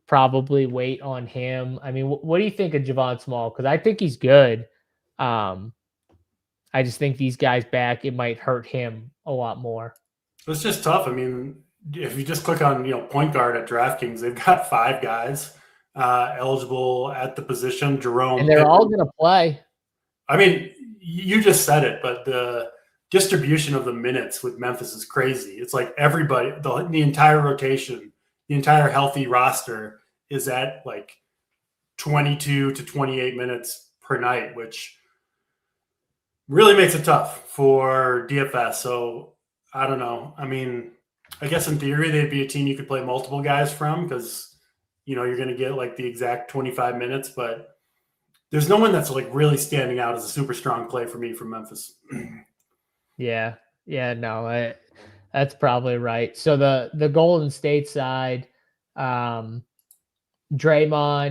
probably wait on him. I mean, what do you think of Javon Small? Because I think he's good. I just think these guys back, it might hurt him a lot more. It's just tough. I mean, if you just click on point guard at DraftKings, they've got 5 guys eligible at the position. Jerome, and they're all going to play. I mean, you just said it, but the distribution of the minutes with Memphis is crazy. It's like everybody, the entire rotation, the entire healthy roster is at like 22 to 28 minutes per night, which really makes it tough for DFS. So I don't know. I mean, I guess in theory, they'd be a team you could play multiple guys from, because, you're going to get like the exact 25 minutes, but there's no one that's like really standing out as a super strong play for me from Memphis. Yeah. No, that's probably right. So the Golden State side, Draymond,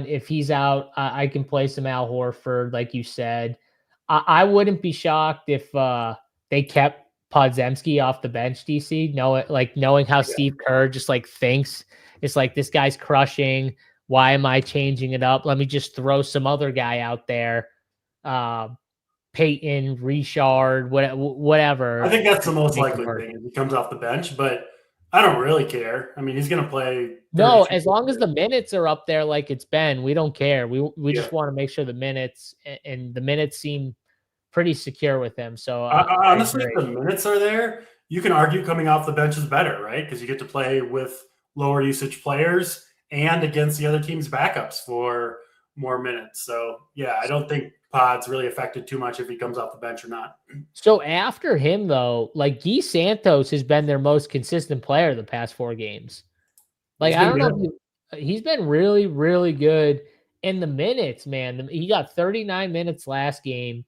if he's out, I can play some Al Horford, like you said. I wouldn't be shocked if they kept Podziemski off the bench, DC, knowing how Steve Kerr just like thinks. It's like, this guy's crushing. Why am I changing it up? Let me just throw some other guy out there. Peyton, Richard, whatever. I think that's the most likely thing. He comes off the bench, but I don't really care. I mean, he's going to play. No, 32 as long as the minutes are up there like it's been, we don't care. We Yeah. just want to make sure the minutes and the minutes seem pretty secure with him. So Honestly, if the minutes are there, you can argue coming off the bench is better, right? Because you get to play with lower usage players and against the other team's backups for more minutes. So, yeah, I don't think Pod's really affected too much if he comes off the bench or not. So after him, though, like Guy Santos has been their most consistent player the past 4 games. Like, I don't know if he's been really, really good in the minutes, man. He got 39 minutes last game.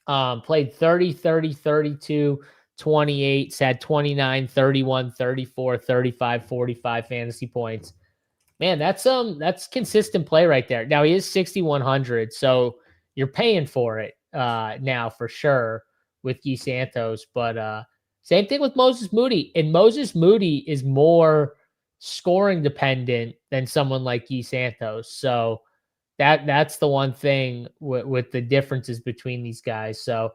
Played 30, 30, 32, 28, had 29, 31, 34, 35, 45 fantasy points. Man, that's consistent play right there. Now he is 6,100, so you're paying for it now for sure with Guy Santos. But same thing with Moses Moody. And Moses Moody is more scoring dependent than someone like Guy Santos. So that's the one thing with the differences between these guys. So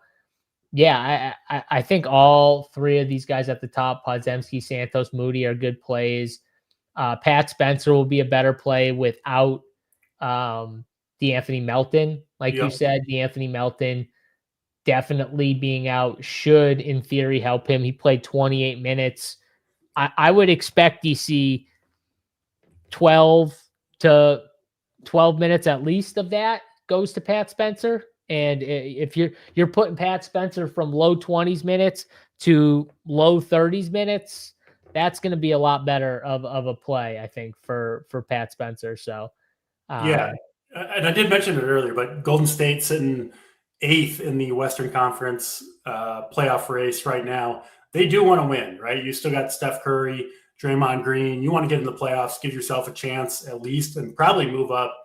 yeah, I think all 3 of these guys at the top, Podziemski, Santos, Moody, are good plays. Pat Spencer will be a better play without DeAnthony Melton. Like you said, DeAnthony Melton definitely being out should, in theory, help him. He played 28 minutes. I would expect DC 12 minutes at least of that goes to Pat Spencer. And if you're putting Pat Spencer from low 20s minutes to low 30s minutes, that's going to be a lot better of a play, I think, for Pat Spencer. So, yeah. And I did mention it earlier, but Golden State's sitting 8th in the Western Conference playoff race right now. They do want to win, right? You still got Steph Curry, Draymond Green. You want to get in the playoffs, give yourself a chance at least, and probably move up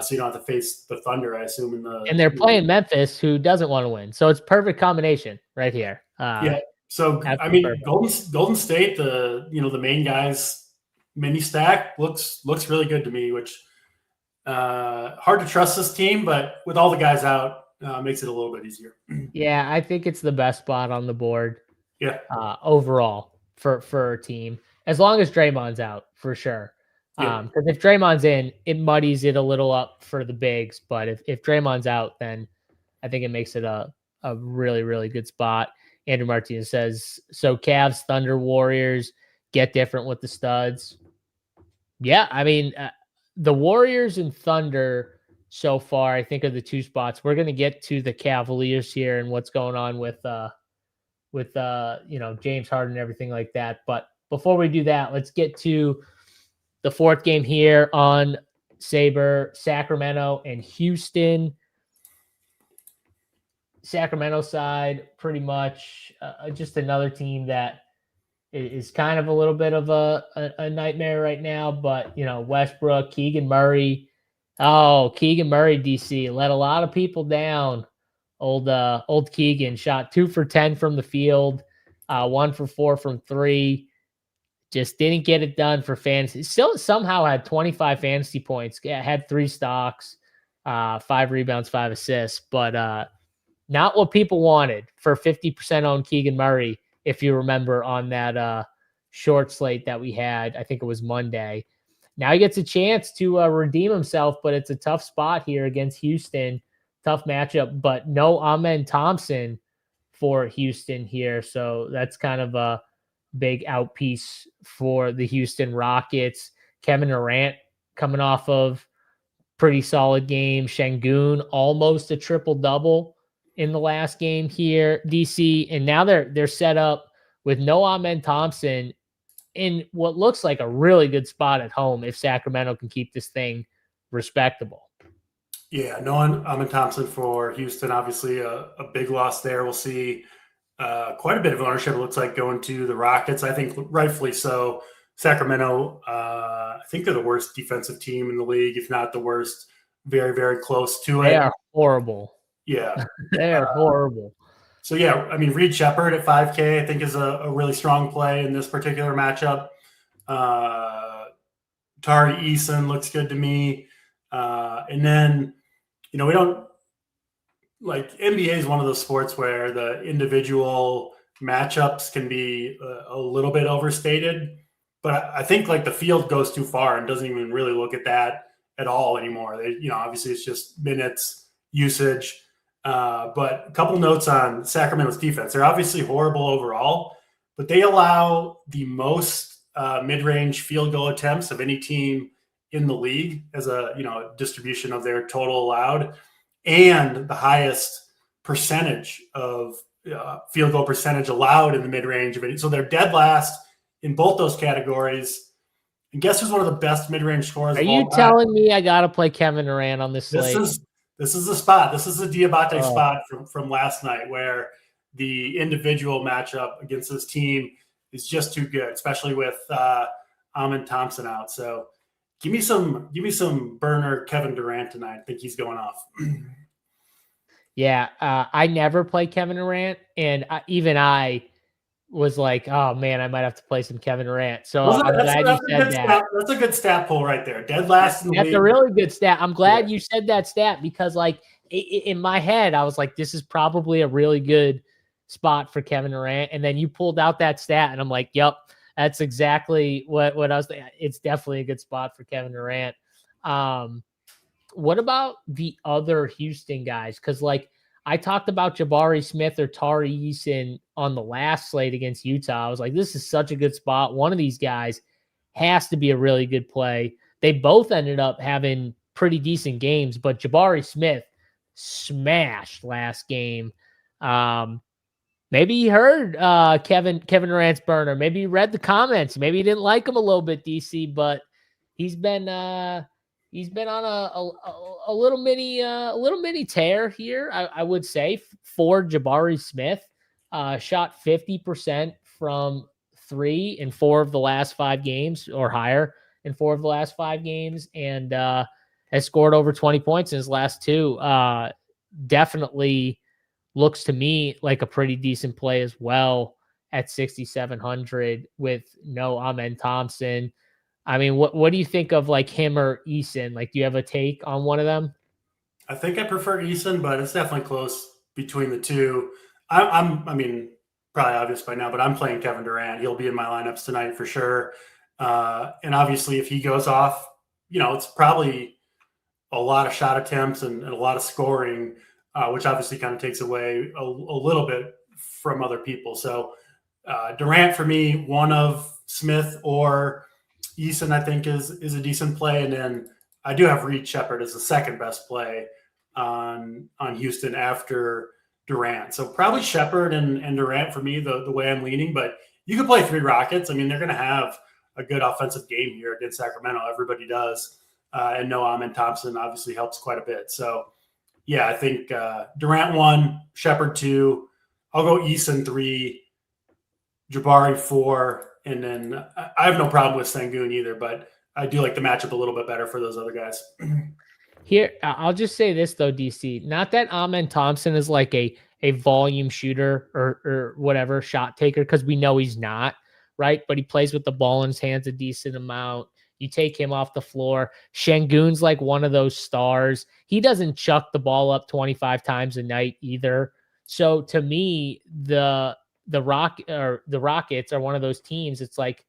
so you don't have to face the Thunder, I assume. And they're playing Memphis, who doesn't want to win. So it's perfect combination right here. Yeah. So, I mean, Golden State, the main guys mini stack looks really good to me, which hard to trust this team, but with all the guys out, makes it a little bit easier. Yeah, I think it's the best spot on the board. Yeah. Overall for a team, as long as Draymond's out, for sure. Because if Draymond's in, it muddies it a little up for the bigs. But if Draymond's out, then I think it makes it a really, really good spot. Andrew Martinez says, so Cavs, Thunder, Warriors get different with the studs. Yeah, I mean, the Warriors and Thunder so far, I think, are the 2 spots. We're going to get to the Cavaliers here and what's going on with James Harden and everything like that. But before we do that, let's get to the 4th game here on Saber, Sacramento and Houston. Sacramento side, pretty much just another team that is kind of a little bit of a nightmare right now. But, Westbrook, Keegan Murray. Oh, Keegan Murray, DC, let a lot of people down. Old Keegan shot 2 for 10 from the field, 1 for 4 from 3. Just didn't get it done for fantasy. Still somehow had 25 fantasy points. Had 3 stocks, 5 rebounds, 5 assists. But not what people wanted for 50% on Keegan Murray, if you remember on that short slate that we had. I think it was Monday. Now he gets a chance to redeem himself, but it's a tough spot here against Houston. Tough matchup, but no Amen Thompson for Houston here. So that's kind of a big out piece for the Houston Rockets. Kevin Durant coming off of pretty solid game. Şengün almost a triple-double in the last game here, DC. And now they're set up with no Amen Thompson in what looks like a really good spot at home if Sacramento can keep this thing respectable. Yeah, no Amen Thompson for Houston. Obviously a big loss there. We'll see quite a bit of ownership, it looks like, going to the Rockets. I think rightfully so. Sacramento, I think they're the worst defensive team in the league, if not the worst. Very, very close to it. They are horrible. Yeah. They're horrible. So, yeah, I mean, Reed Shepherd at 5K, I think, is a really strong play in this particular matchup. Tari Eason looks good to me. And then, we don't – like, NBA is one of those sports where the individual matchups can be a little bit overstated, but I think like the field goes too far and doesn't even really look at that at all anymore. Obviously it's just minutes, usage. But a couple notes on Sacramento's defense. They're obviously horrible overall, but they allow the most mid-range field goal attempts of any team in the league as a distribution of their total allowed, and the highest percentage of field goal percentage allowed in the mid-range of it. So they're dead last in both those categories. And guess who's one of the best mid-range scorers? Are you telling me I got to play Kevin Durant on this slate? This is the spot. This is the Diabate spot from last night, where the individual matchup against this team is just too good, especially with Amin Thompson out. So give me some burner Kevin Durant tonight. I think he's going off. Yeah, I never play Kevin Durant, and I was like, oh man, I might have to play some Kevin Durant. So I'm glad you said that. That's a good stat pull right there. Dead last in the league. That's a really good stat. I'm glad you said that stat, because like in my head, I was like, this is probably a really good spot for Kevin Durant. And then you pulled out that stat and I'm like, yep, that's exactly what I was thinking. It's definitely a good spot for Kevin Durant. What about the other Houston guys? Because like I talked about Jabari Smith or Tari Eason on the last slate against Utah. I was like, this is such a good spot. One of these guys has to be a really good play. They both ended up having pretty decent games, but Jabari Smith smashed last game. Maybe he heard Kevin Durant's burner. Maybe he read the comments. Maybe he didn't like him a little bit, DC, but he's been on a little mini tear here, I would say, for Jabari Smith. Shot 50% from 3 in 4 of the last 5 games, or higher in 4 of the last 5 games, and has scored over 20 points in his last 2. Definitely looks to me like a pretty decent play as well at 6,700 with no Amen Thompson. I mean, what do you think of like him or Eason? Like, do you have a take on one of them? I think I prefer Eason, but it's definitely close between the two. I mean, probably obvious by now, but I'm playing Kevin Durant. He'll be in my lineups tonight for sure. And obviously, if he goes off, it's probably a lot of shot attempts and a lot of scoring, which obviously kind of takes away a little bit from other people. So Durant for me, one of Smith or Eason, I think is a decent play. And then I do have Reed Shepherd as the second best play on Houston after Durant. So probably Shepherd and Durant for me, the way I'm leaning. But you could play 3 Rockets. I mean, they're going to have a good offensive game here against Sacramento. Everybody does. And no Amen Thompson obviously helps quite a bit. So, yeah, I think Durant 1, Shepherd 2. I'll go Eason 3, Jabari 4. And then I have no problem with Sengun either, but I do like the matchup a little bit better for those other guys. Here, I'll just say this though, DC. Not that Amen Thompson is like a volume shooter or whatever, shot taker, because we know he's not, right? But he plays with the ball in his hands a decent amount. You take him off the floor. Sengun's like one of those stars. He doesn't chuck the ball up 25 times a night either. So to me, the Rockets are one of those teams. It's like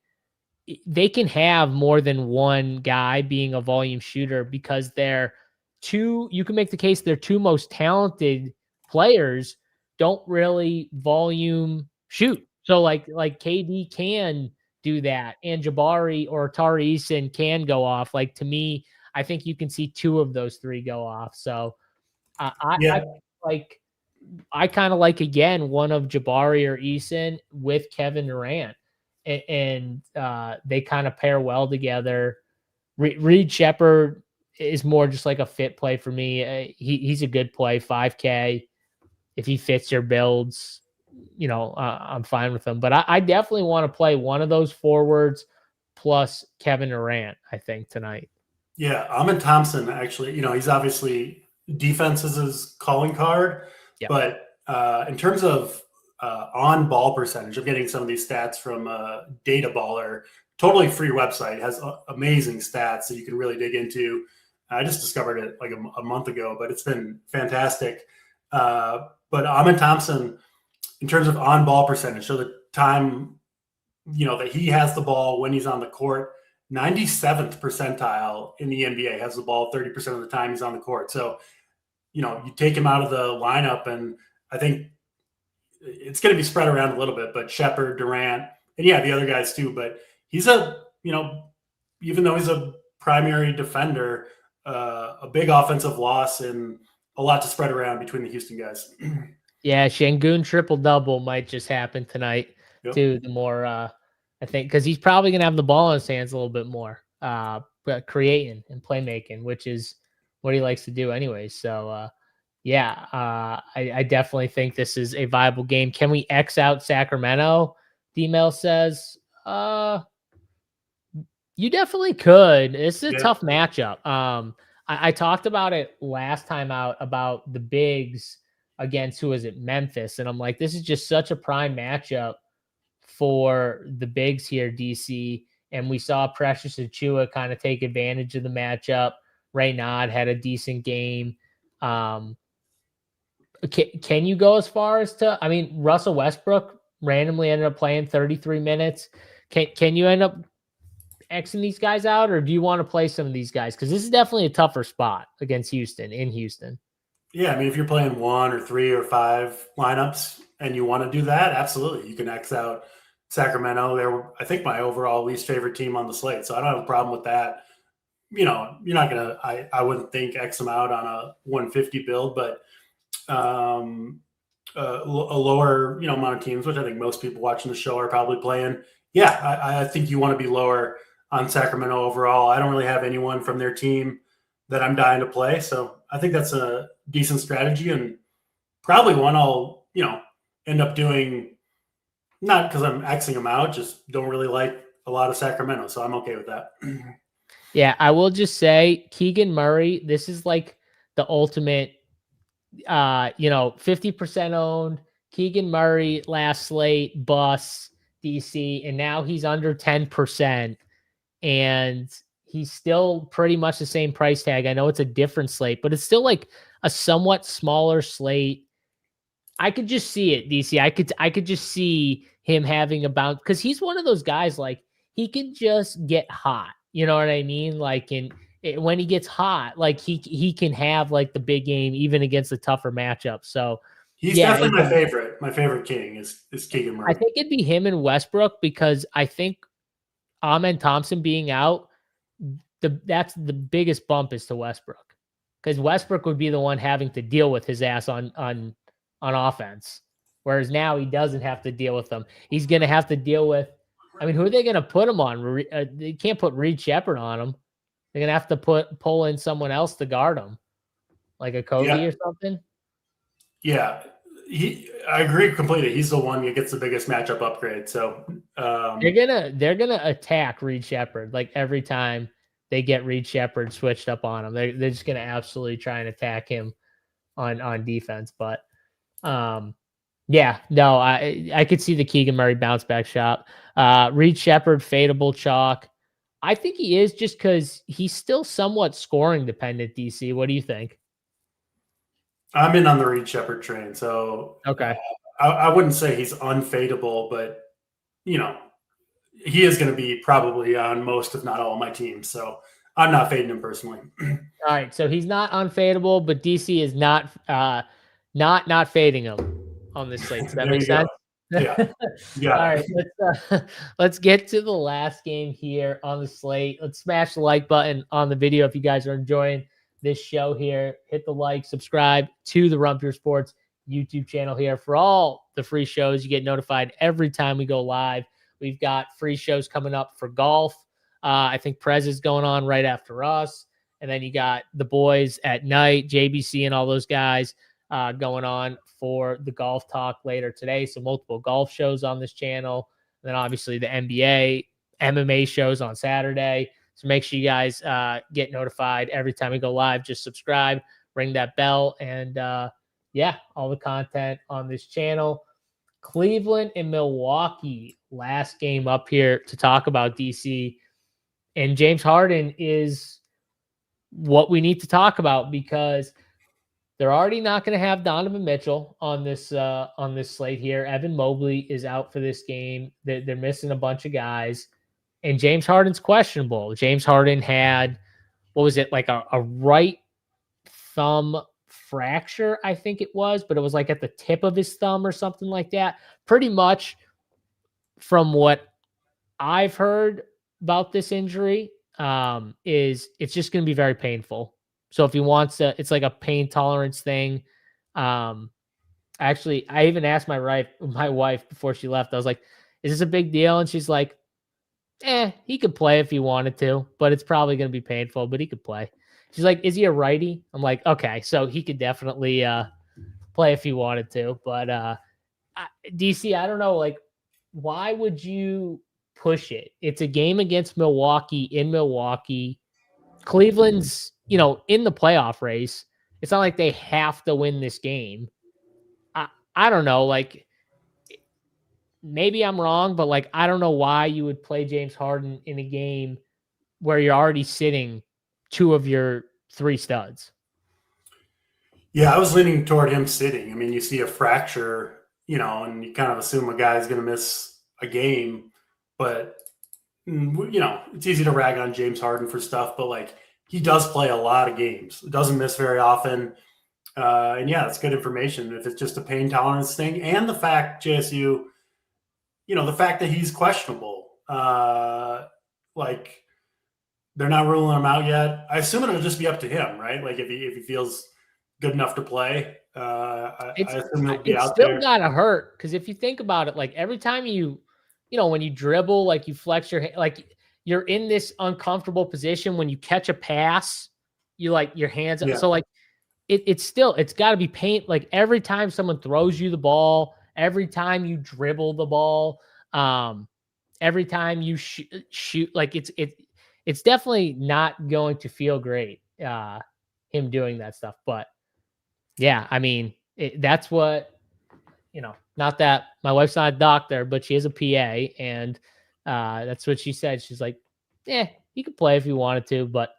they can have more than one guy being a volume shooter, because you can make the case their 2 most talented players don't really volume shoot. So like KD can do that, and Jabari or Tari Eason can go off. Like, to me, I think you can see 2 of those 3 go off. So I kind of like, again, one of Jabari or Eason with Kevin Durant, and they kind of pair well together. Reed Shepherd is more just like a fit play for me. He's a good play, 5K. If he fits your builds, I'm fine with him. But I definitely want to play one of those forwards plus Kevin Durant, I think, tonight. Yeah, Amen Thompson, actually, he's obviously defense is his calling card. Yep. But in terms of on-ball percentage, I'm getting some of these stats from Data Baller, totally free website. It has amazing stats that you can really dig into. I just discovered it like a month ago, but it's been fantastic. But Amen Thompson in terms of on-ball percentage, so the time, that he has the ball when he's on the court, 97th percentile in the NBA, has the ball 30% of the time he's on the court. So, you take him out of the lineup, and I think it's going to be spread around a little bit, but Shepherd, Durant, and the other guys too. But he's even though he's a primary defender, a big offensive loss and a lot to spread around between the Houston guys. Yeah, Şengün triple-double might just happen tonight, Yep. too. The more, I think, because he's probably going to have the ball in his hands a little bit more, but creating and playmaking, which is what he likes to do anyway. So, I definitely think this is a viable game. Can we X out Sacramento? D-Mail says, you definitely could. This is a tough matchup. I talked about it last time out about the bigs against, who is it, Memphis. And I'm like, this is just such a prime matchup for the bigs here, DC. And we saw Precious Achiuwa kind of take advantage of the matchup. Raynaud had a decent game. Can you go as far as to, Russell Westbrook randomly ended up playing 33 minutes. Can you end up Xing these guys out, or do you want to play some of these guys? Because this is definitely a tougher spot against Houston, in Houston. Yeah, if you're playing 1 or 3 or 5 lineups and you want to do that, absolutely. You can X out Sacramento. They were, I think, my overall least favorite team on the slate, so I don't have a problem with that. You're not going to, I wouldn't think, X them out on a 150 build, but a lower, amount of teams, which I think most people watching the show are probably playing. Yeah, I think you want to be lower on Sacramento overall. I don't really have anyone from their team that I'm dying to play, so I think that's a decent strategy, and probably one I'll, end up doing, not because I'm Xing them out, just don't really like a lot of Sacramento, so I'm okay with that. Yeah, I will just say Keegan Murray, this is like the ultimate, 50% owned. Keegan Murray last slate, bus, DC, and now he's under 10%, and he's still pretty much the same price tag. I know it's a different slate, but it's still like a somewhat smaller slate. I could just see it, DC. I could just see him having a bounce, because he's one of those guys, like, he can just get hot. You know what I mean? Like, when he gets hot, like, he can have like the big game even against the tougher matchup. So he's definitely my favorite. My favorite king is Keegan Murray. I think it'd be him and Westbrook, because I think Amen Thompson being out, that's the biggest bump is to Westbrook, because Westbrook would be the one having to deal with his ass on offense, whereas now he doesn't have to deal with them. He's going to have to deal with, who are they going to put him on? They can't put Reed Shepherd on him. They're going to have to pull in someone else to guard him, like a Kobe or something. Yeah, I agree completely. He's the one that gets the biggest matchup upgrade. So they're gonna attack Reed Shepherd like every time they get Reed Shepherd switched up on him. They're just gonna absolutely try and attack him on defense. But I could see the Keegan Murray bounce back shot. Reed Shepherd fadeable chalk. I think he is, just because he's still somewhat scoring dependent. DC, what do you think? I'm in on the Reed Shepherd train, so okay. I wouldn't say he's unfadeable, but he is going to be probably on most, if not all, of my teams. So I'm not fading him personally. All right, so he's not unfadeable, but DC is not fading him on this slate. Does that make sense? Yeah. All right, let's get to the last game here on the slate. Let's smash the like button on the video if you guys are enjoying this show here. Hit the like, subscribe to the Rump Your Sports YouTube channel here for all the free shows. You get notified every time we go live. We've got free shows coming up for golf. I think Prez is going on right after us. And then you got the boys at night, JBC and all those guys going on for the golf talk later today. So multiple golf shows on this channel. And then obviously the NBA, MMA shows on Saturday. So make sure you guys get notified every time we go live. Just subscribe, ring that bell, and all the content on this channel. Cleveland and Milwaukee, last game up here to talk about, DC. And James Harden is what we need to talk about, because They're already not going to have Donovan Mitchell on this slate here. Evan Mobley is out for this game. They're missing a bunch of guys, and James Harden's questionable. James Harden had, what was it, like a right thumb fracture, I think it was, but it was like at the tip of his thumb or something like that. Pretty much from what I've heard about this injury, is it's just going to be very painful. So if he wants to, it's like a pain tolerance thing. Actually, I even asked my wife before she left. I was like, "Is this a big deal?" And she's like, he could play if he wanted to, but it's probably going to be painful, but he could play. She's like, "Is he a righty?" I'm like, "Okay, so he could definitely play if he wanted to." But DC, I don't know, like, why would you push it? It's a game against Milwaukee in Milwaukee. Cleveland's, in the playoff race. It's not like they have to win this game. I don't know, like, maybe I'm wrong, but like, I don't know why you would play James Harden in a game where you're already sitting 2 of your 3 studs. Yeah, I was leaning toward him sitting. I mean, you see a fracture, and you kind of assume a guy's going to miss a game, but it's easy to rag on James Harden for stuff, but like, he does play a lot of games. Doesn't miss very often. And yeah, it's good information. If it's just a pain tolerance thing, and the fact, JSU, the fact that he's questionable, like, they're not ruling him out yet. I assume it'll just be up to him, right? Like if he feels good enough to play, I assume he'll be out there. It's still gotta hurt, because if you think about it, like every time when you dribble, like you flex your hand, like you're in this uncomfortable position. When you catch a pass, you like your hands up. Yeah. So like it's got to be pain. Like every time someone throws you the ball, every time you dribble the ball, every time you shoot, like it's definitely not going to feel great, him doing that stuff. But yeah, I mean, that's what, not that my wife's not a doctor, but she is a PA, and that's what she said. She's like, he could play if he wanted to, but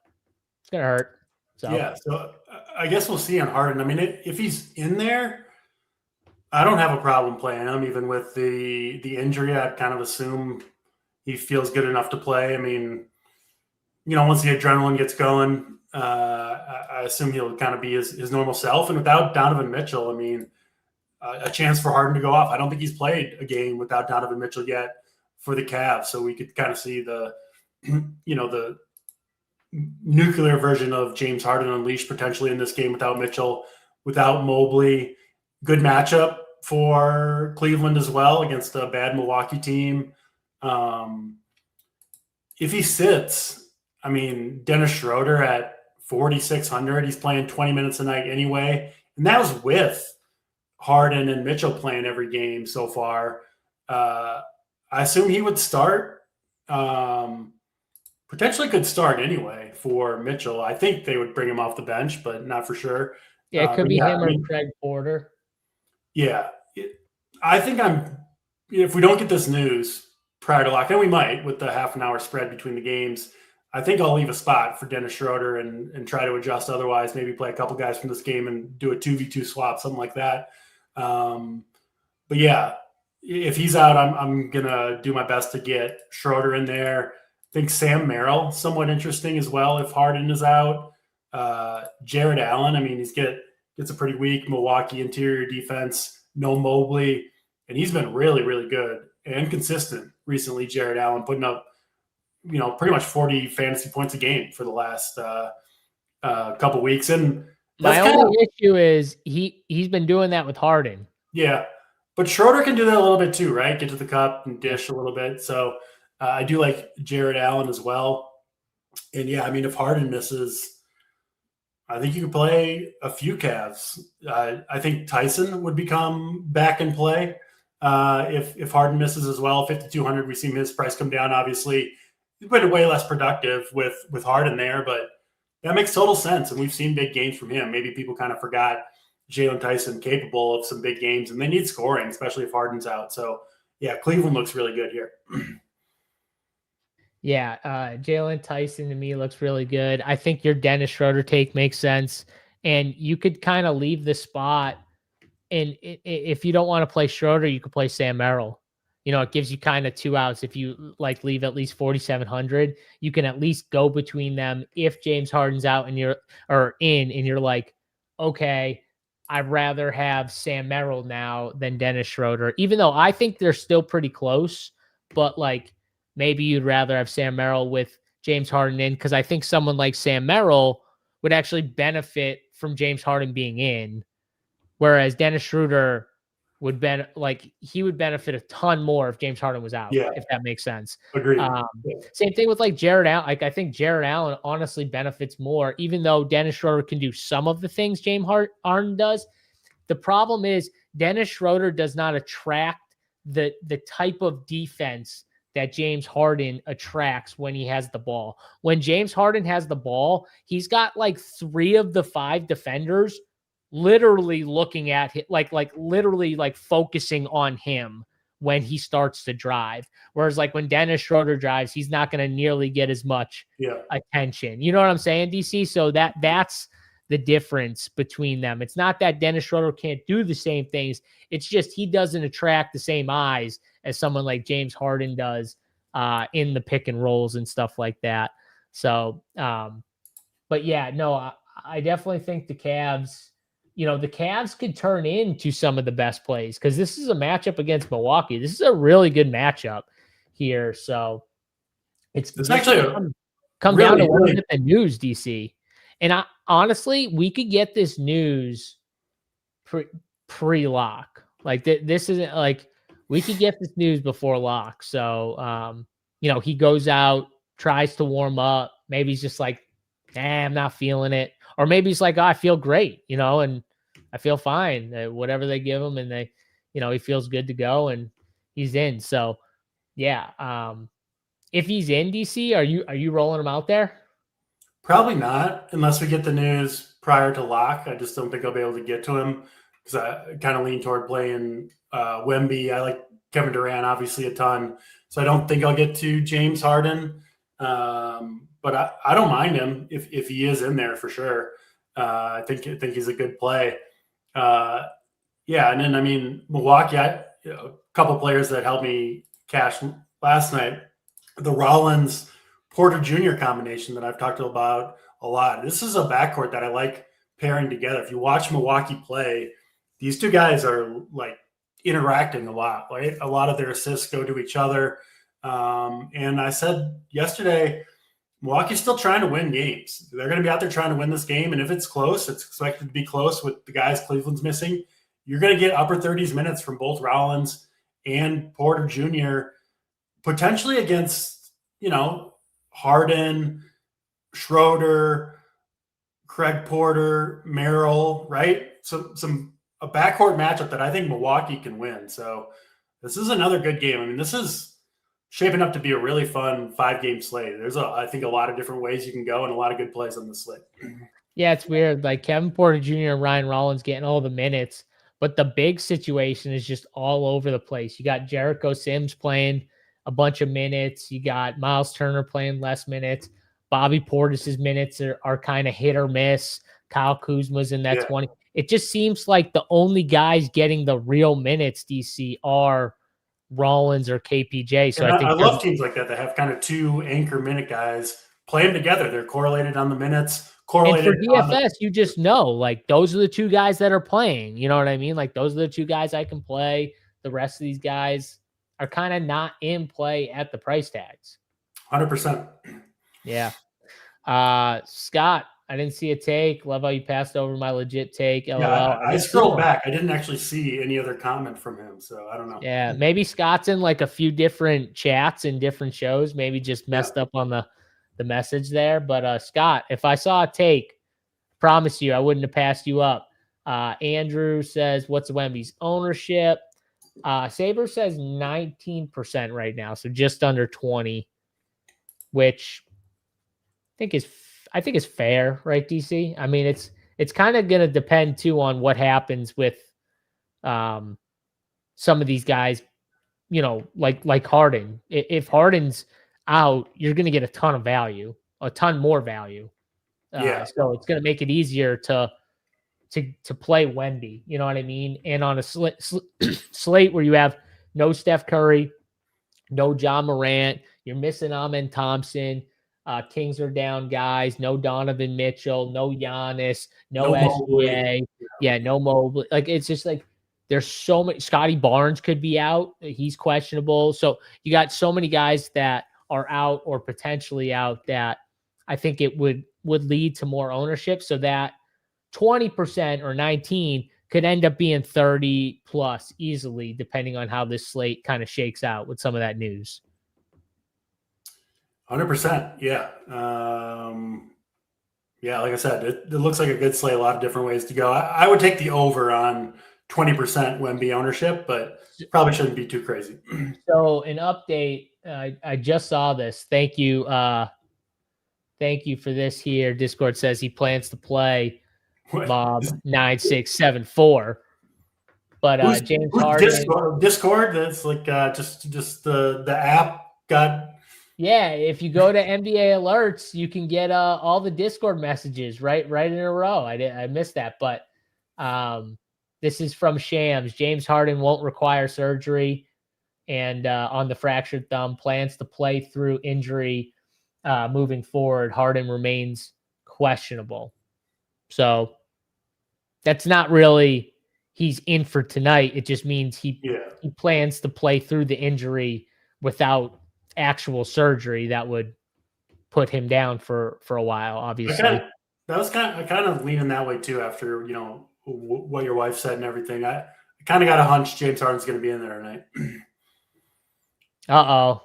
it's going to hurt. So yeah, so I guess we'll see on Harden. I mean, if he's in there, I don't have a problem playing him, even with the injury. I'd kind of assume he feels good enough to play. I mean, once the adrenaline gets going, I assume he'll kind of be his normal self. And without Donovan Mitchell, I mean, a chance for Harden to go off. I don't think he's played a game without Donovan Mitchell yet for the Cavs. So we could kind of see the nuclear version of James Harden unleashed potentially in this game without Mitchell, without Mobley. Good matchup for Cleveland as well against a bad Milwaukee team. If he sits, I mean, Dennis Schroeder at 4,600, he's playing 20 minutes a night anyway. And that was with Harden and Mitchell playing every game so far. I assume he would start. Potentially could start anyway for Mitchell. I think they would bring him off the bench, but not for sure. Yeah, it could be him or Craig Porter. Yeah. I think if we don't get this news prior to lock, and we might with the half an hour spread between the games, I think I'll leave a spot for Dennis Schroeder and try to adjust otherwise, maybe play a couple guys from this game and do a 2v2 swap, something like that. But yeah, if he's out, I'm going to do my best to get Schroeder in there. I think Sam Merrill, somewhat interesting as well if Harden is out. Jared Allen, I mean, gets a pretty weak Milwaukee interior defense, no Mobley, and he's been really, really good and consistent recently, Jared Allen, putting up, pretty much 40 fantasy points a game for the last couple weeks. And my only issue is he's been doing that with Harden. Yeah, but Schroeder can do that a little bit too, right? Get to the cup and dish a little bit. So I do like Jared Allen as well. And yeah, I mean, if Harden misses, I think you could play a few Cavs. I think Tyson would become back in play if Harden misses as well. 5,200, we've seen his price come down. Obviously, he's been way less productive with Harden there, but that makes total sense. And we've seen big games from him. Maybe people kind of forgot Jalen Tyson capable of some big games, and they need scoring, especially if Harden's out. So yeah, Cleveland looks really good here. Yeah, Jalen Tyson to me looks really good. I think your Dennis Schroeder take makes sense. and you could kind of leave the spot. And if you don't want to play Schroeder, you could play Sam Merrill. It gives you kind of 2 outs. If you leave at least 4,700, you can at least go between them. If James Harden's out and you're like, okay, I'd rather have Sam Merrill now than Dennis Schroeder, even though I think they're still pretty close. But maybe you'd rather have Sam Merrill with James Harden in, because I think someone like Sam Merrill would actually benefit from James Harden being in, whereas Dennis Schroeder would benefit a ton more if James Harden was out, if that makes sense. Agreed. Same thing with Jared Allen. I think Jared Allen honestly benefits more, even though Dennis Schroeder can do some of the things James Harden does. The problem is Dennis Schroeder does not attract the type of defense that James Harden attracts when he has the ball. When James Harden has the ball, he's got 3 of the 5 defenders literally looking at him, literally focusing on him when he starts to drive. Whereas when Dennis Schroeder drives, he's not going to nearly get as much attention. You know what I'm saying, DC? So that's the difference between them. It's not that Dennis Schroeder can't do the same things. It's just he doesn't attract the same eyes as someone like James Harden does in the pick and rolls and stuff like that. So, but yeah, no, I definitely think the Cavs, the Cavs could turn into some of the best plays, because this is a matchup against Milwaukee. This is a really good matchup here. So it's actually come down to what the news, DC. And honestly, we could get this news pre-lock. This isn't we could get this news before lock. So, he goes out, tries to warm up. Maybe he's just I'm not feeling it. Or maybe he's oh, I feel great, and I feel fine. Whatever they give him, and they, he feels good to go, and he's in. So, yeah. If he's in, DC, are you rolling him out there? Probably not, unless we get the news prior to lock. I just don't think I'll be able to get to him, because I kind of lean toward playing Wemby. I like Kevin Durant, obviously, a ton. So I don't think I'll get to James Harden. But I don't mind him if he is in there for sure. I think he's a good play. And then Milwaukee, a couple players that helped me cash last night. The Rollins Porter Jr. combination that I've talked about a lot. This is a backcourt that I like pairing together. If you watch Milwaukee play, these two guys are interacting a lot. Right, a lot of their assists go to each other. And I said yesterday, Milwaukee's still trying to win games. They're going to be out there trying to win this game. And if it's close, it's expected to be close with the guys Cleveland's missing. You're going to get upper 30s minutes from both Rollins and Porter Jr., potentially against, Harden, Schroeder, Craig Porter, Merrill, right? So a backcourt matchup that I think Milwaukee can win. So this is another good game. This is shaping up to be a really fun 5-game slate. There's I think a lot of different ways you can go and a lot of good plays on the slate. Yeah, it's weird. Kevin Porter Jr. and Ryan Rollins getting all the minutes, but the big situation is just all over the place. You got Jericho Sims playing a bunch of minutes. You got Miles Turner playing less minutes. Bobby Portis's minutes are kind of hit or miss. Kyle Kuzma's in that 20. It just seems like the only guys getting the real minutes, DC, are Rollins or KPJ. So I love teams like that have kind of 2 anchor minute guys playing together. They're correlated on the minutes. And for DFS, you just know, those are the 2 guys that are playing. You know what I mean? Those are the 2 guys I can play. The rest of these guys are kind of not in play at the price tags. 100%. Yeah. Scott, I didn't see a take. Love how you passed over my legit take. LOL. Yeah, I scrolled back. I didn't actually see any other comment from him, so I don't know. Yeah, maybe Scott's in a few different chats and different shows. Maybe just messed up on the message there. But Scott, if I saw a take, promise you I wouldn't have passed you up. Andrew says, what's Wemby's ownership? Saber says 19% right now, so just under 20, which I think is fair, right, DC? It's kind of going to depend too on what happens with some of these guys, like Harden. If Harden's out, you're going to get a ton more value. So it's going to make it easier to to play Wemby. You know what I mean? And on a slate where you have no Steph Curry, no John Morant, you're missing Amen Thompson. Kings are down guys. No Donovan Mitchell, no Giannis, no SGA. Yeah, no Mobley. Like, it's just like there's so many. Scotty Barnes could be out. He's questionable. So you got so many guys that are out or potentially out that I think it would lead to more ownership. So that 20% or 19 could end up being 30 plus easily, depending on how this slate kind of shakes out with some of that news. 100%. Yeah. Yeah, like I said, it looks like a good slate, a lot of different ways to go. I would take the over on 20% Wemby ownership, but probably shouldn't be too crazy. So an update, I just saw this. Thank you. Thank you for this here. Discord says he plans to play Bob 9674. But James Harden. Discord, that's like just the app got. Yeah, if you go to NBA alerts, you can get all the Discord messages right in a row. I missed that, but this is from Shams. James Harden won't require surgery, and on the fractured thumb, plans to play through injury moving forward. Harden remains questionable, so that's not really he's in for tonight. It just means he plans to play through the injury without actual surgery that would put him down for a while, obviously. That was kind of leaning that way too after, what your wife said and everything. I kind of got a hunch James Harden's going to be in there tonight. Uh-oh.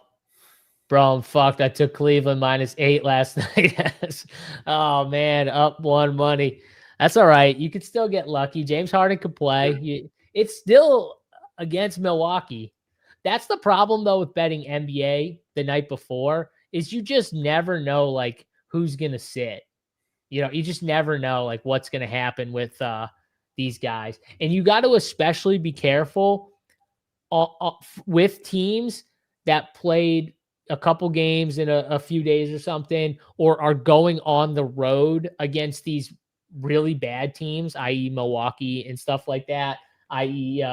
Bro, I'm fucked. I took Cleveland -8 last night. Oh, man, up one money. That's all right. You could still get lucky. James Harden could play. It's still against Milwaukee. That's the problem, though, with betting NBA the night before is you just never know, like, who's going to sit. You just never know, like, what's going to happen with these guys. And you got to especially be careful with teams that played a couple games in a few days or something, or are going on the road against these really bad teams, i.e. Milwaukee and stuff like that, i.e.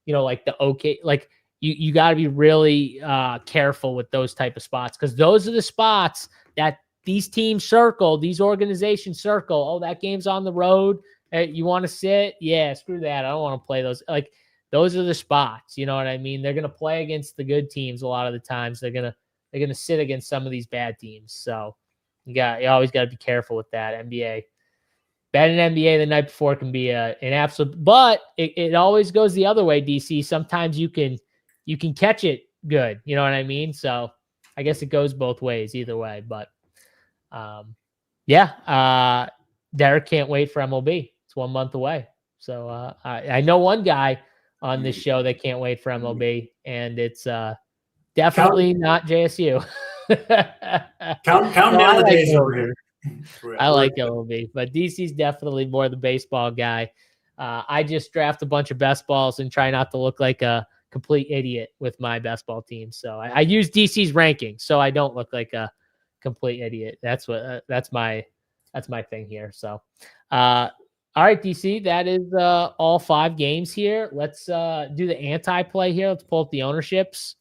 Like the like you got to be really careful with those type of spots, because those are the spots that these teams circle, these organizations circle. Oh, that game's on the road. You want to sit? Yeah, screw that. I don't want to play those. Like, those are the spots. You know what I mean? They're going to play against the good teams a lot of the times. They're going to sit against some of these bad teams. So you always got to be careful with that. NBA. Betting NBA the night before can be an absolute, but it always goes the other way, DC. Sometimes you can catch it good. You know what I mean? So I guess it goes both ways either way. But Derek can't wait for MLB. It's 1 month away. So I know one guy on this show that can't wait for MLB, and it's definitely not JSU. Count down the days over here. I like MLB, but DC's definitely more the baseball guy. I just draft a bunch of best balls and try not to look like a complete idiot with my best ball team. So I use DC's rankings so I don't look like a complete idiot. That's my thing here. So, all right, DC, that is all 5 games here. Let's do the anti-play here. Let's pull up the ownerships.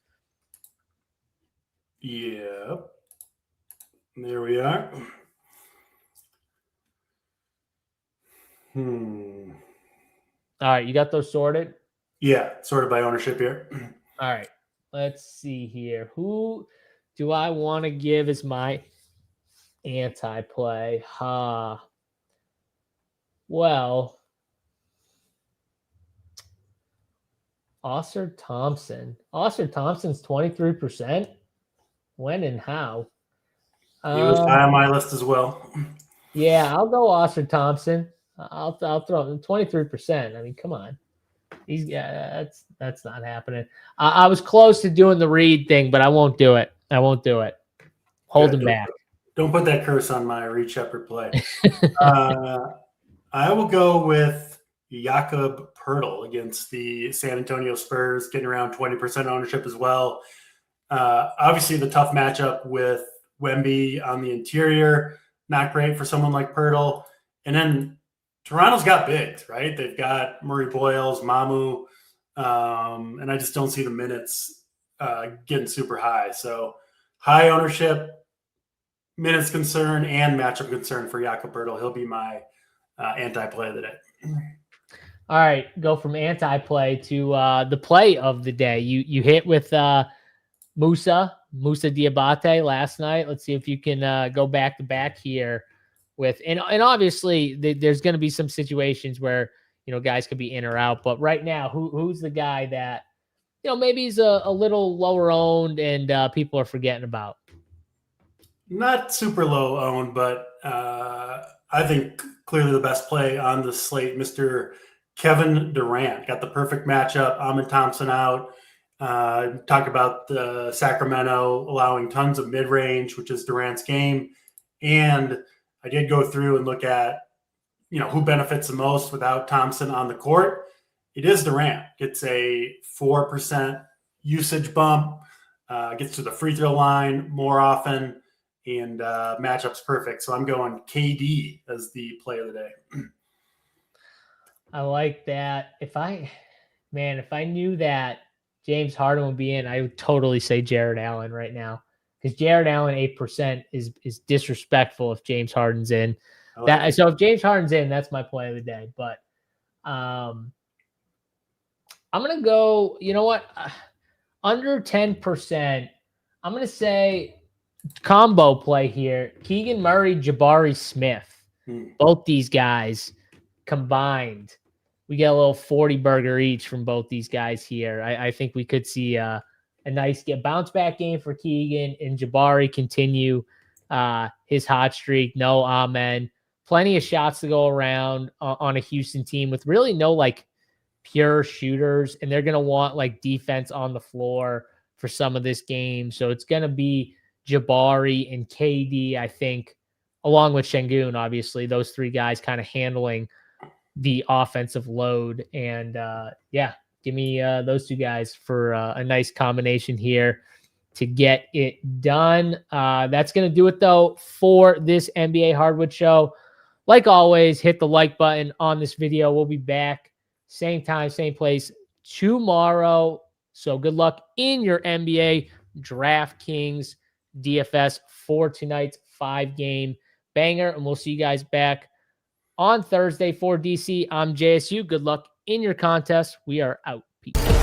Yep. There we are. All right, you got those sorted? Yeah, sorted by ownership here. All right, let's see here. Who do I want to give as my anti-play? Well, Oscar Thompson. Oscar Thompson's 23%. When and how? He was high on my list as well. Yeah, I'll go Oscar Thompson. I'll throw him 23%. I mean, come on. That's not happening. I was close to doing the Reed thing, but I won't do it. Hold him back. Don't put that curse on my Reed Shepherd play. I will go with Jakob Poeltl against the San Antonio Spurs, getting around 20% ownership as well. Obviously, the tough matchup with Wemby on the interior, not great for someone like Poeltl. And then Toronto's got bigs, right? They've got Murray Boyles, Mamu, and I just don't see the minutes getting super high. So high ownership, minutes concern, and matchup concern for Jakob Bertel. He'll be my anti-play of the day. All right, go from anti-play to the play of the day. You hit with Musa Diabate last night. Let's see if you can go back to back here with, and obviously there's going to be some situations where, guys could be in or out, but right now, who's the guy that, maybe he's a little lower owned and people are forgetting about? Not super low owned, but I think clearly the best play on the slate, Mr. Kevin Durant. Got the perfect matchup. Amin Thompson out. Talk about the Sacramento allowing tons of mid-range, which is Durant's game. And I did go through and look at, who benefits the most without Thompson on the court. It is Durant. Gets a 4% usage bump, gets to the free throw line more often, and matchup's perfect. So I'm going KD as the play of the day. I like that. If I knew that James Harden would be in, I would totally say Jared Allen right now. Because Jared Allen 8% is disrespectful if James Harden's in. So if James Harden's in, that's my play of the day. But I'm gonna go, under 10%. I'm gonna say combo play here. Keegan Murray, Jabari Smith. Both these guys combined, we get a little 40 burger each from both these guys here. I think we could see a nice bounce back game for Keegan, and Jabari continue his hot streak. No amen. Plenty of shots to go around on a Houston team with really no pure shooters, and they're going to want defense on the floor for some of this game. So it's going to be Jabari and KD, I think, along with Şengün, obviously, those three guys kind of handling the offensive load. And give me those two guys for a nice combination here to get it done. That's going to do it, though, for this NBA Hardwood show. Like always, hit the like button on this video. We'll be back same time, same place tomorrow. So good luck in your NBA DraftKings DFS for tonight's 5-game banger. And we'll see you guys back on Thursday for DC. I'm JSU. Good luck in your contest. We are out. Peace.